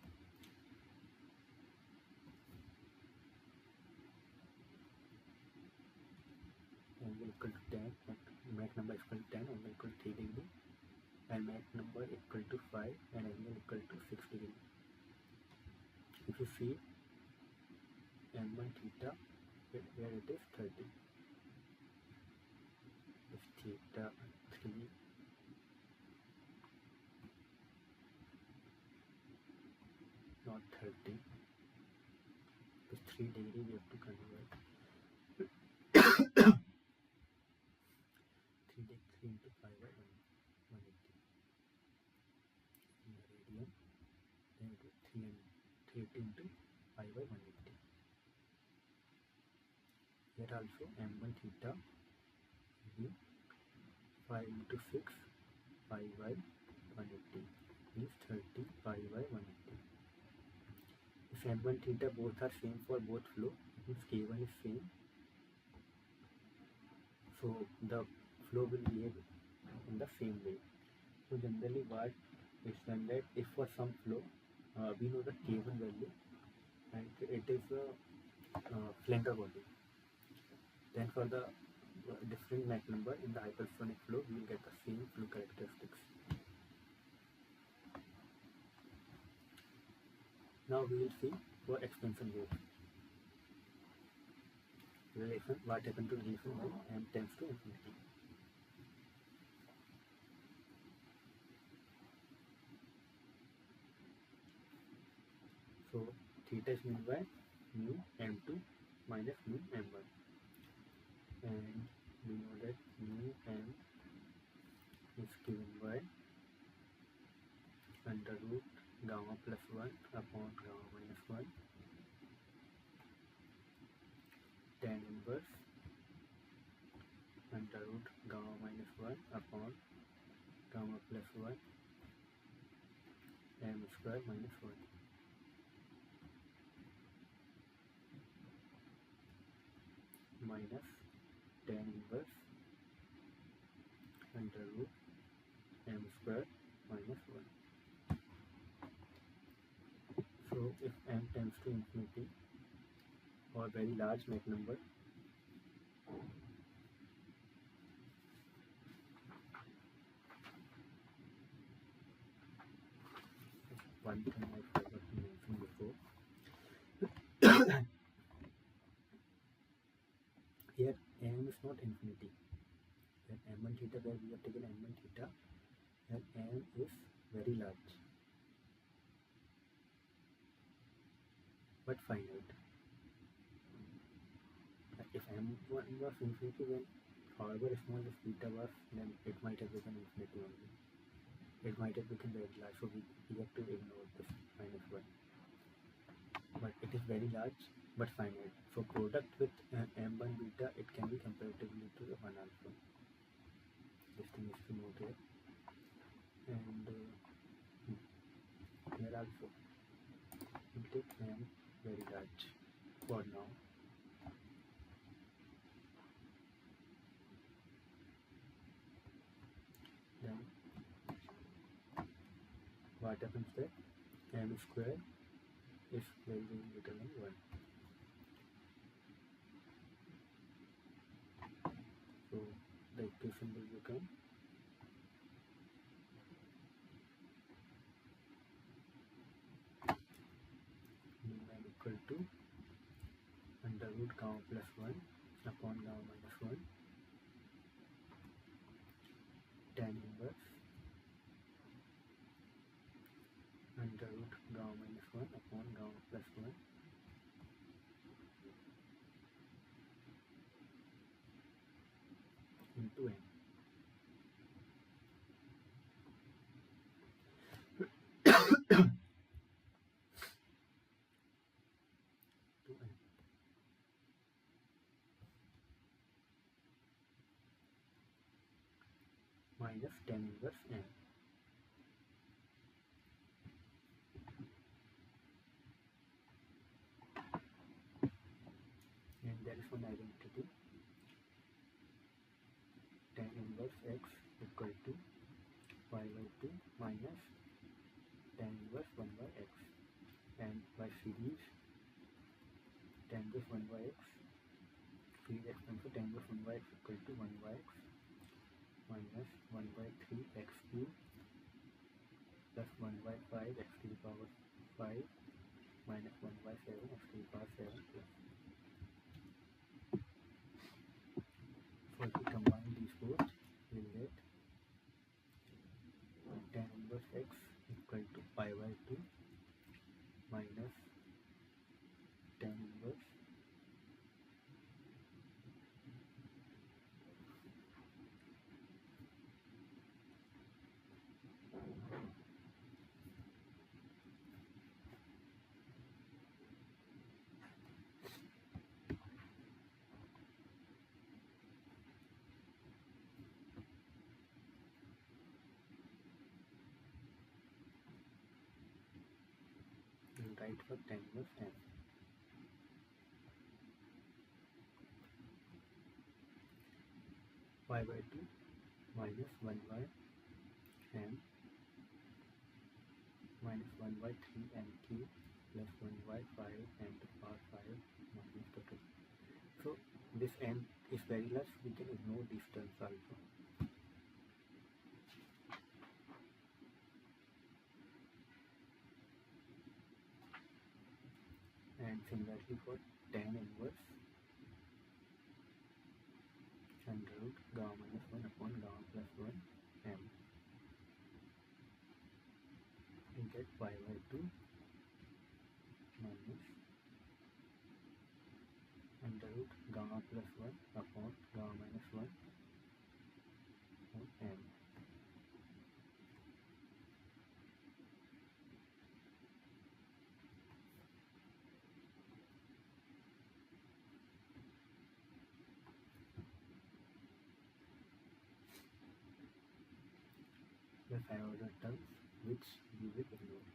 Angle equal to 10, Mach number equal to 10, angle equal to 3 degree, and Mach number equal to 5 and angle equal to 6 degree. If you see m1 theta, where it is 30, if theta 3, not 30, it's 3 degree, we have to convert 3 into 5 by 180 in the radian, then it is 380 into 5 by 180. Here also m1 theta will be 5 into 6, 5 by 180 means 30 pi by 180. If m1 theta both are same for both flow, it means k1 is same, so the flow will behave in the same way. So generally what is done that if for some flow we know the k1 value and it is a flanker body, then for the different Mach number in the hypersonic flow we will get the same flow characteristics. Now we will see for expansion wave relation, what happened to relation when m tends to infinity. So theta is given by mu m2 minus mu m1, and we know that mu m is given by under root gamma plus 1 upon gamma minus 1 tan inverse under root gamma minus 1 upon gamma plus 1 m square minus 1 minus tan inverse under root m square minus 1. So if m tends to infinity or very large Mach number, one thing I forgot to mention before, here m is not infinity. Here m1 theta, where we have taken m1 theta, and m is very large. but finite. If m1 was infinity, then however small this beta was, then it might have become infinity only. It might have become very large, so we have to ignore this minus 1. But it is very large but finite. So product with m1 beta, it can be comparatively to the 1 alpha. This thing is to note here. And here also we'll take m very large for now. Then what happens that m square is very little than 1. So the equation will become m equal to under root gamma plus 1 upon gamma minus 1 tan inverse under root gamma minus 1 upon gamma plus 1 into n. To n. Minus tan inverse n. And there is one identity, tan inverse x equal to y by 2 minus tan inverse 1 by x, and by series tan inverse 1 by x, series expansion tan inverse 1 by x equal to 1 by x minus 1 by 3 x cube plus 1 by 5 x to the power 5 minus 1 by 7 x to the power 7 plus. So if we combine these both, we will get tan inverse x equal to pi by 2 minus tan inverse and write for tan inverse n. Pi by 2 minus 1 by m minus 1 by 3 m cube plus 1 by 5 m to the power 5 minus the 2. So this m is very large, we can ignore these terms also. And similarly for tan inverse under root gamma minus 1 upon gamma plus 1 m, we get pi by 2 minus under root gamma plus 1 upon gamma minus 1 on m. The higher order terms which we will ignore.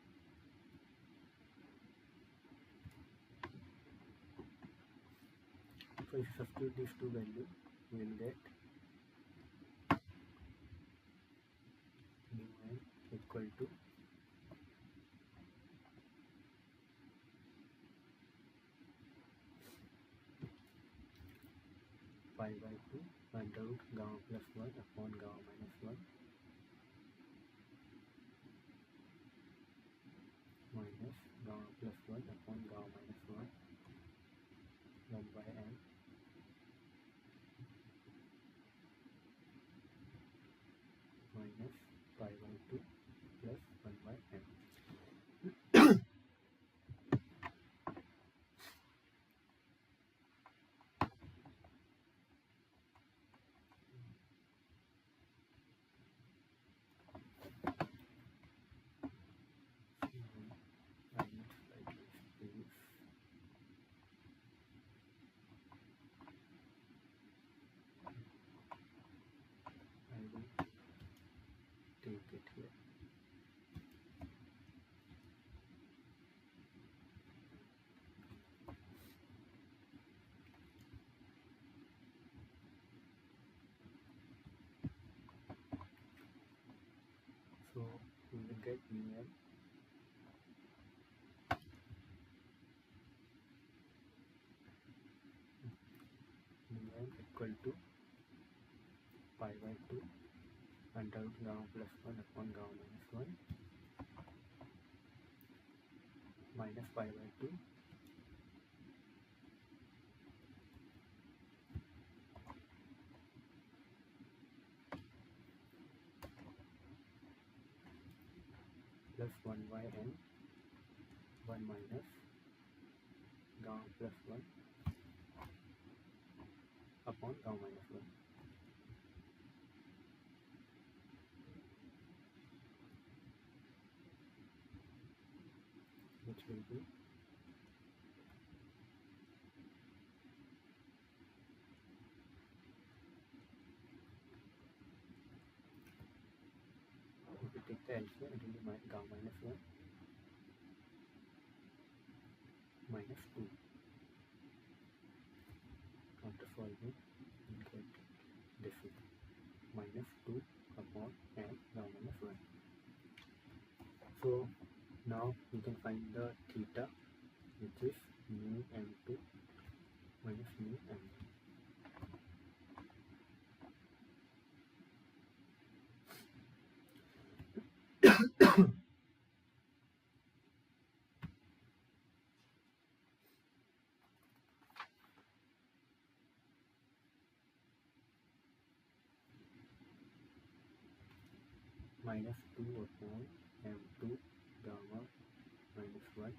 So if you substitute these two values, we will get mu n equal to pi by 2 under root gamma plus 1 upon gamma minus 1 minus gamma plus 1 upon gamma minus 1 1 by m minus pi by 2 plus 1 by m. get mu m equal to pi by 2 under root gamma plus 1 upon gamma minus 1 minus pi by 2 plus 1 by n 1 minus gamma plus 1 upon gamma minus 1. Which will be if we take the LCM, it will be gamma minus 1 minus 2. After solving, you get this is minus 2 upon m gamma minus 1. So now you can find the theta, which is mu m2 minus mu m2. Minus 2 upon m2 gamma minus 1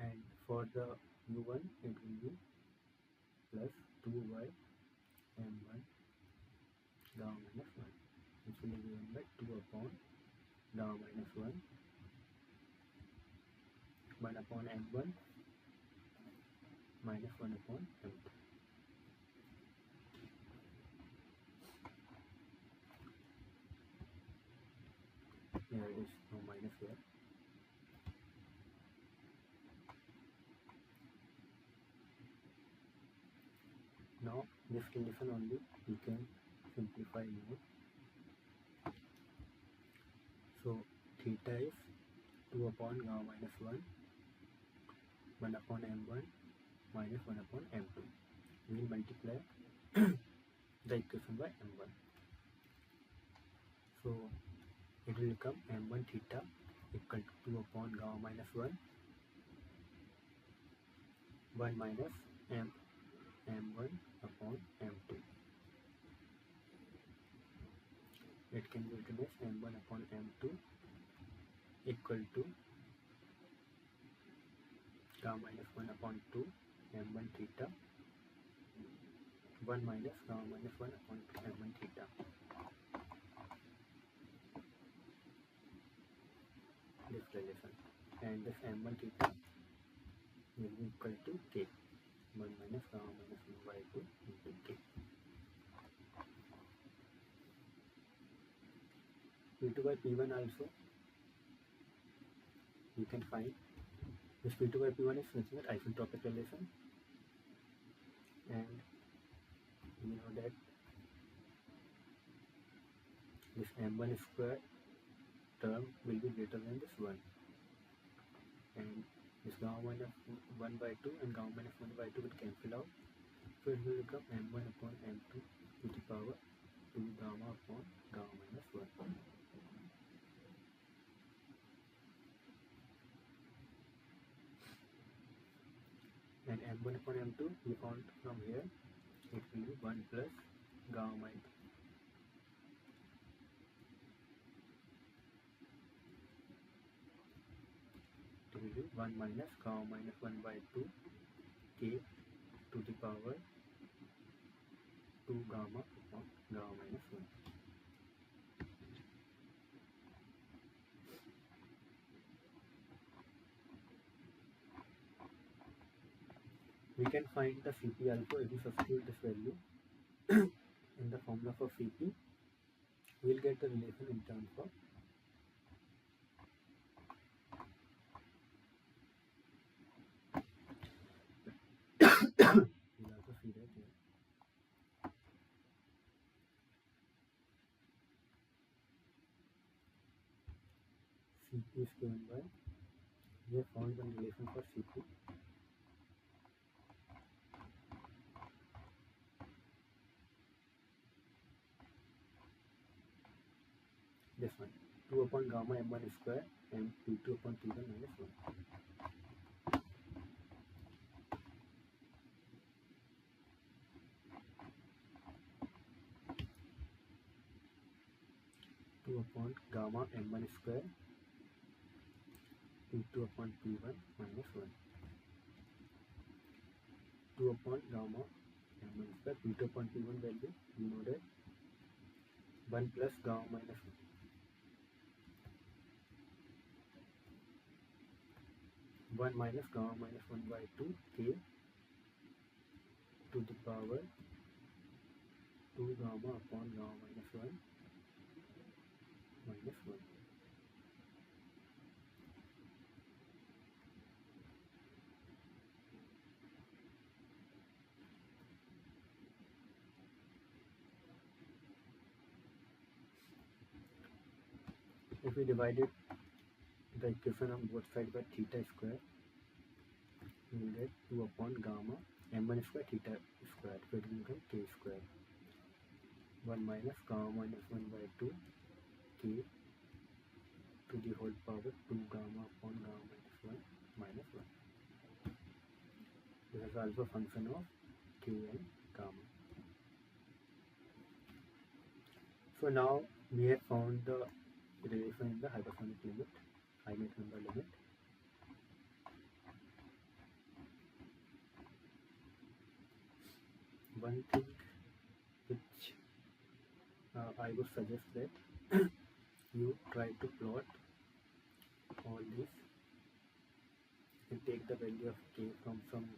and for the u1 it will be plus 2y m1 gamma minus 1, which will be given by 2 upon gamma minus 1 upon m1 minus 1 upon m2. Here it is no minus here. Now this condition only you can simplify more. So theta is 2 upon gamma minus 1 1 upon m1 minus 1 upon m2. We will multiply the equation by m1. So it will become m1 theta equal to 2 upon gamma minus 1 1 minus m1 upon m2. It can be written as m1 upon m2 equal to gamma minus 1 upon 2 m1 theta 1 minus gamma minus 1 upon 2 m1 theta. This relation, and this m1 theta will be equal to k 1 minus gamma minus 1 by 2 into k. P2 by P1 also you can find. This P2 by P1 is nothing but isentropic relation, and we know that this m1 square term will be greater than this 1, and this gamma minus 1 by 2 and gamma minus 1 by 2 will cancel out, so it will become m1 upon m2 to the power 2 gamma upon gamma minus 1. And m1 upon m2 we found from here, it will be 1 plus gamma minus it will be 1 minus gamma minus 1 by 2 k to the power 2 gamma upon gamma minus 1. We can find the Cp also if we substitute this value in the formula for Cp. We'll get the relation in terms of we'll also see that here. Cp is given by, we have found one relation for Cp. This one, 2 upon gamma m1 square and p2 upon p1 minus 1. Upon gamma m1 square p2 upon p1 minus 1. 2 upon gamma m1 square p2 upon p1 value, we know that 1 plus gamma minus 1. 1 minus gamma minus 1 by 2 k to the power 2 gamma upon gamma minus 1 minus 1. If we divided the equation on both sides by theta square, we will get 2 upon gamma m1 square theta square, so it will become k square. 1 minus gamma minus 1 by 2 k to the whole power 2 gamma upon gamma minus 1 minus 1. This is also a function of k and gamma. So now we have found the relation in the hypersonic limit, finite number limit. One thing which I would suggest that you try to plot all this and take the value of k from some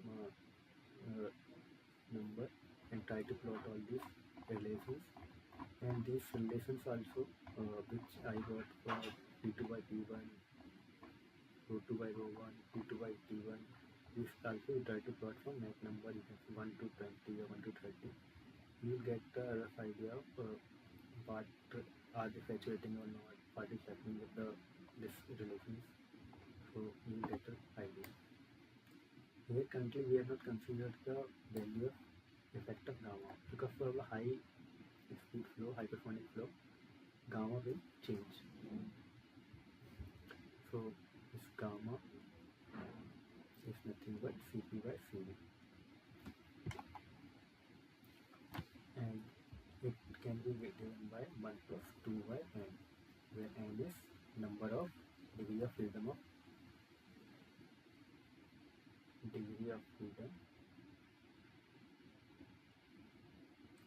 number and try to plot all these relations, and these relations also which I got for p2 by p1, rho2 by rho1, p2 by t1. This also you try to plot from net number, you can see 1 to 20 or 1 to 30. You will get a rough idea of what are they saturating or not, what is happening with this relations. So you will get an idea. Here currently we have not considered the value of effect of gamma, because for a high speed flow, hypersonic flow, gamma will change. So this gamma is nothing but Cp by Cv, and it can be given by 1 plus 2 by n, where n is number of degree of freedom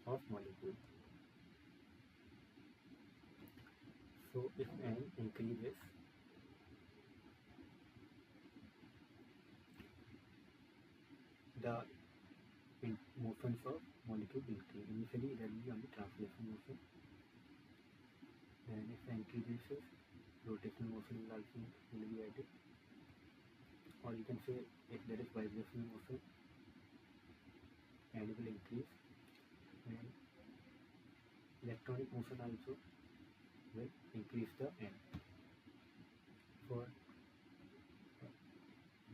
of molecule. So if n increases, the motions of molecule will increase. Initially there will be only translation motion, then if n increases, rotational motion will also be added, or you can say if there is vibrational motion, n will increase, and electronic motion also will increase the n. For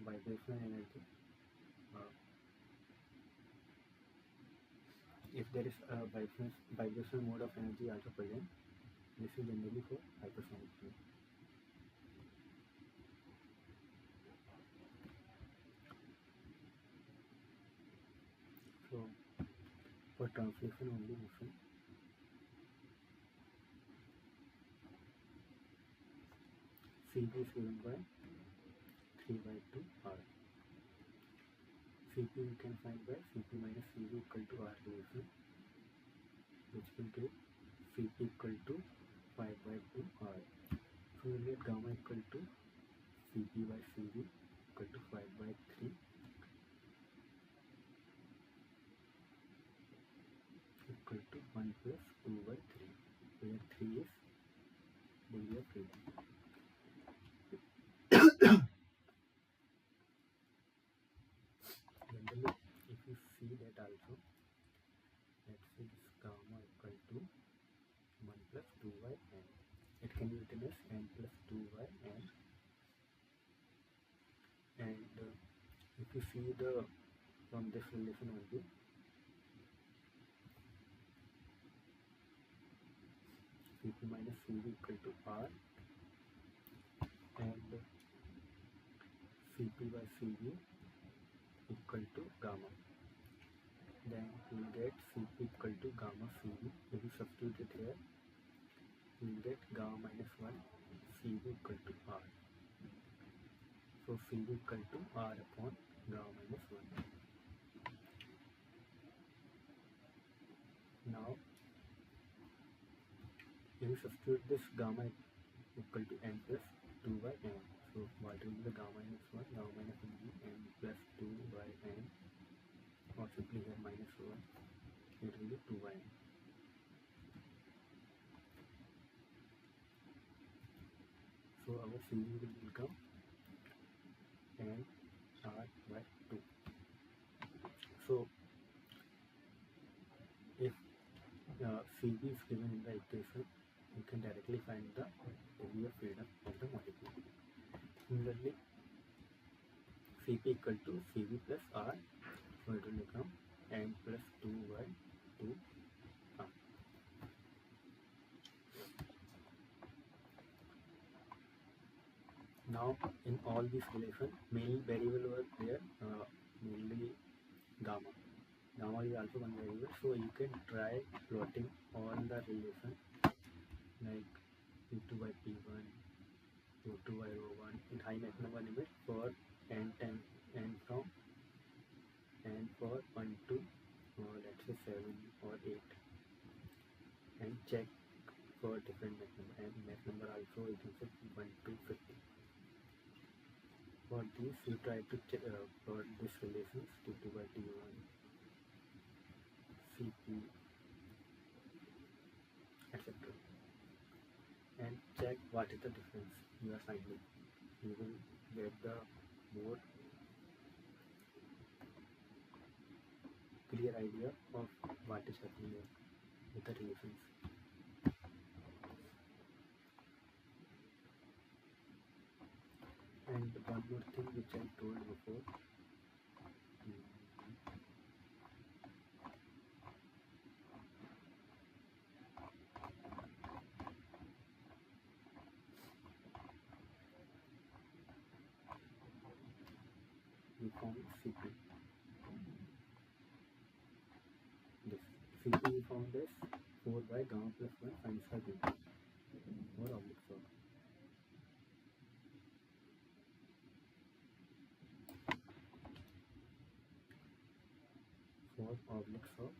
vibrational energy, if there is a vibrational mode of energy also present, this is generally for hypersonic flow. So for translation only motion, Cp is given by 3 by 2 R. Cp you can find by Cp minus Cv equal to R division, which will give Cp equal to 5 by 2 R. So we will get gamma equal to Cp by Cv equal to 5 by 3 equal to 1 plus 2 by 3, where 3 is degree of freedom. Generally, if you see that also, let's say this gamma equal to 1 plus 2 by n. It can be written as n plus 2 by n. And if you see from this relation only, Cp minus Cv equal to R, and Cp by Cv equal to gamma. Then we will get Cp equal to gamma Cv. If you substitute it here, we will get gamma minus 1 Cv equal to R. So Cv equal to R upon gamma minus 1. Now, if you substitute this gamma equal to n plus 2 by n. So what will be the gamma minus 1? Gamma minus 1 will be n plus 2 by n, or simply here minus 1. It will be 2 by n. So our Cv will become n R by 2. So if Cv is given in the equation, you can directly find the degree of freedom of the molecule. Similarly, Cp equal to Cv plus R, so it will become n plus 2 by 2 R. Now, in all these relations, main variable over there, mainly gamma. Gamma is also one variable, so you can try plotting all the relations like P2 by P1, O2 by O1 in high Mach number limit for n time n from n for 1 to let's say 7 or 8, and check for different Mach number, and Mach number also you can say 1 to 50. For this, you try to check for these relations T2 by T1, Cp, etc. and check what is the difference you are finding. You will get the more clear idea of what is happening with the relations. And one more thing which I told before, we found Cp. This Cp we found as 4 by gamma plus 1 sin square beta, or oblique log. For oblique log,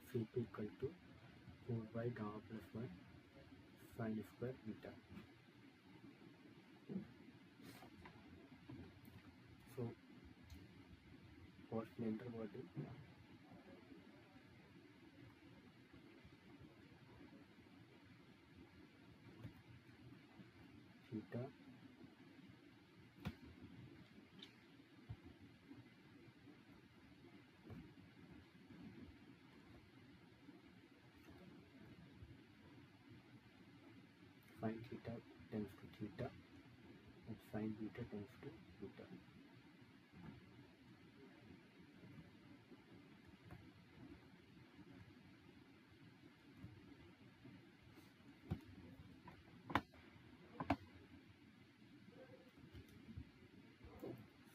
Cp equal to 4 by gamma plus 1 sin square beta. So for cylinder body, theta sin theta tends to theta, and sin beta tends to beta.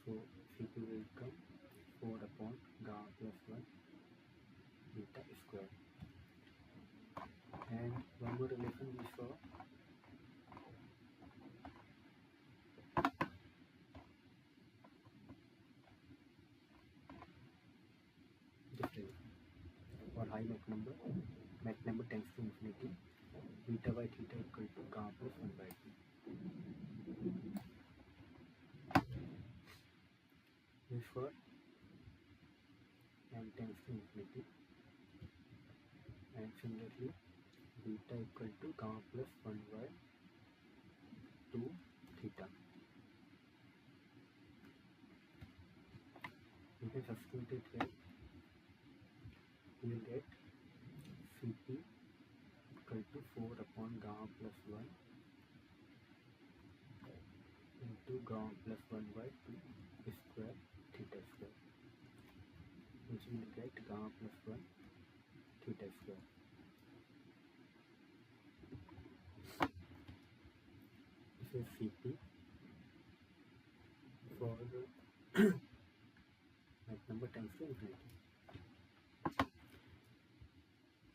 So Cp will become 4 upon gamma plus 1 beta square. And one more relation we saw, this relation. For high Mach number tends to infinity, beta by theta equal to gamma plus 1 by 2. is for n tends to infinity, and similarly beta equal to gamma plus 1 by 2 theta. You can substitute it here. You will get Cp equal to 4 upon gamma plus 1 into gamma plus 1 by 2 square theta square, which will get gamma plus 1 theta square. This is Cp for that number tends to infinity.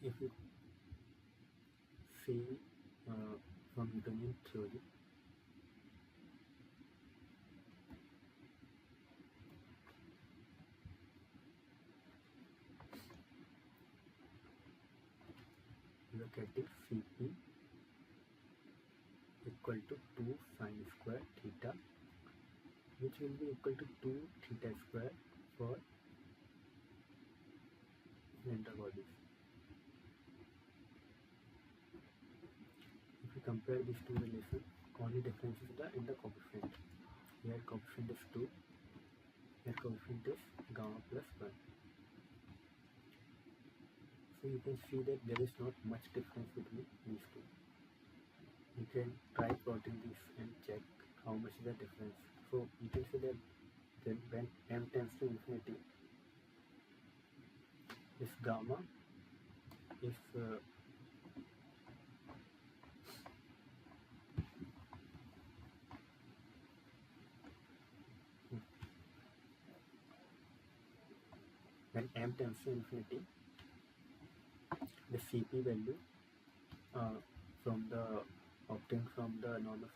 If you see from Newtonian theory, you are getting Cp equal to 2 sine square theta, which will be equal to 2 theta square for cylinder bodies. If you compare these two relations, only difference is in the coefficient. Here coefficient is 2, here coefficient is gamma plus 1. So you can see that there is not much difference between these two. You can try plotting this and check how much is the difference. So you can see that when m tends to infinity, this gamma is when m tends to infinity, the Cp value from the obtained from the normal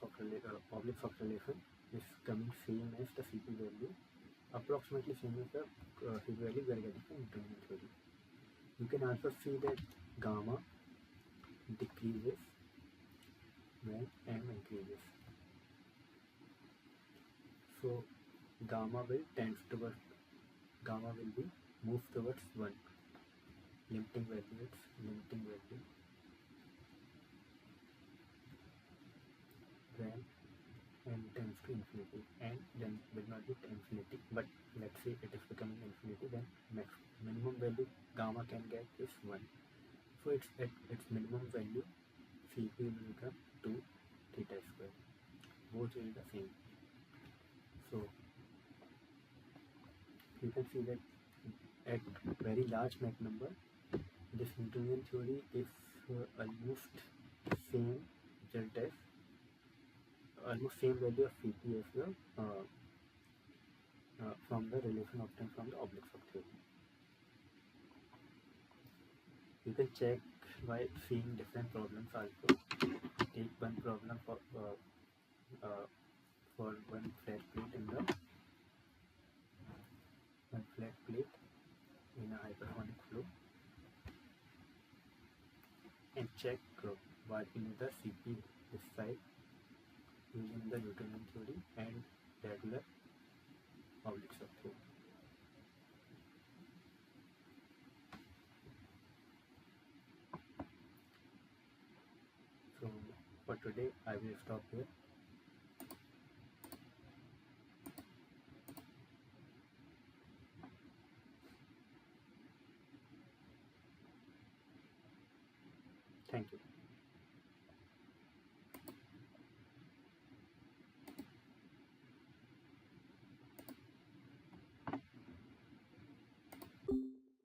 oblique Fock relation is coming same as the Cp value, approximately same as the Cp value we are getting from Newtonian theory. You can also see that gamma decreases when m increases. So gamma will be moved towards 1. Limiting value, when n tends to infinity, and then will not be infinity, but let's say it is becoming infinity, then minimum value gamma can get is 1. So it's at its minimum value Cp will become 2 theta square. Both will be the same. So you can see that at very large Mach number, this Newtonian theory is almost same result as almost same value of Cp as the from the relation obtained from the oblique Fock theory. You can check by seeing different problems also. Take one problem for one flat plate in a hypersonic flow, and check what will be the Cp this side using the Newtonian theory and regular oblique Fock theory. So for today I will stop here. Thank you.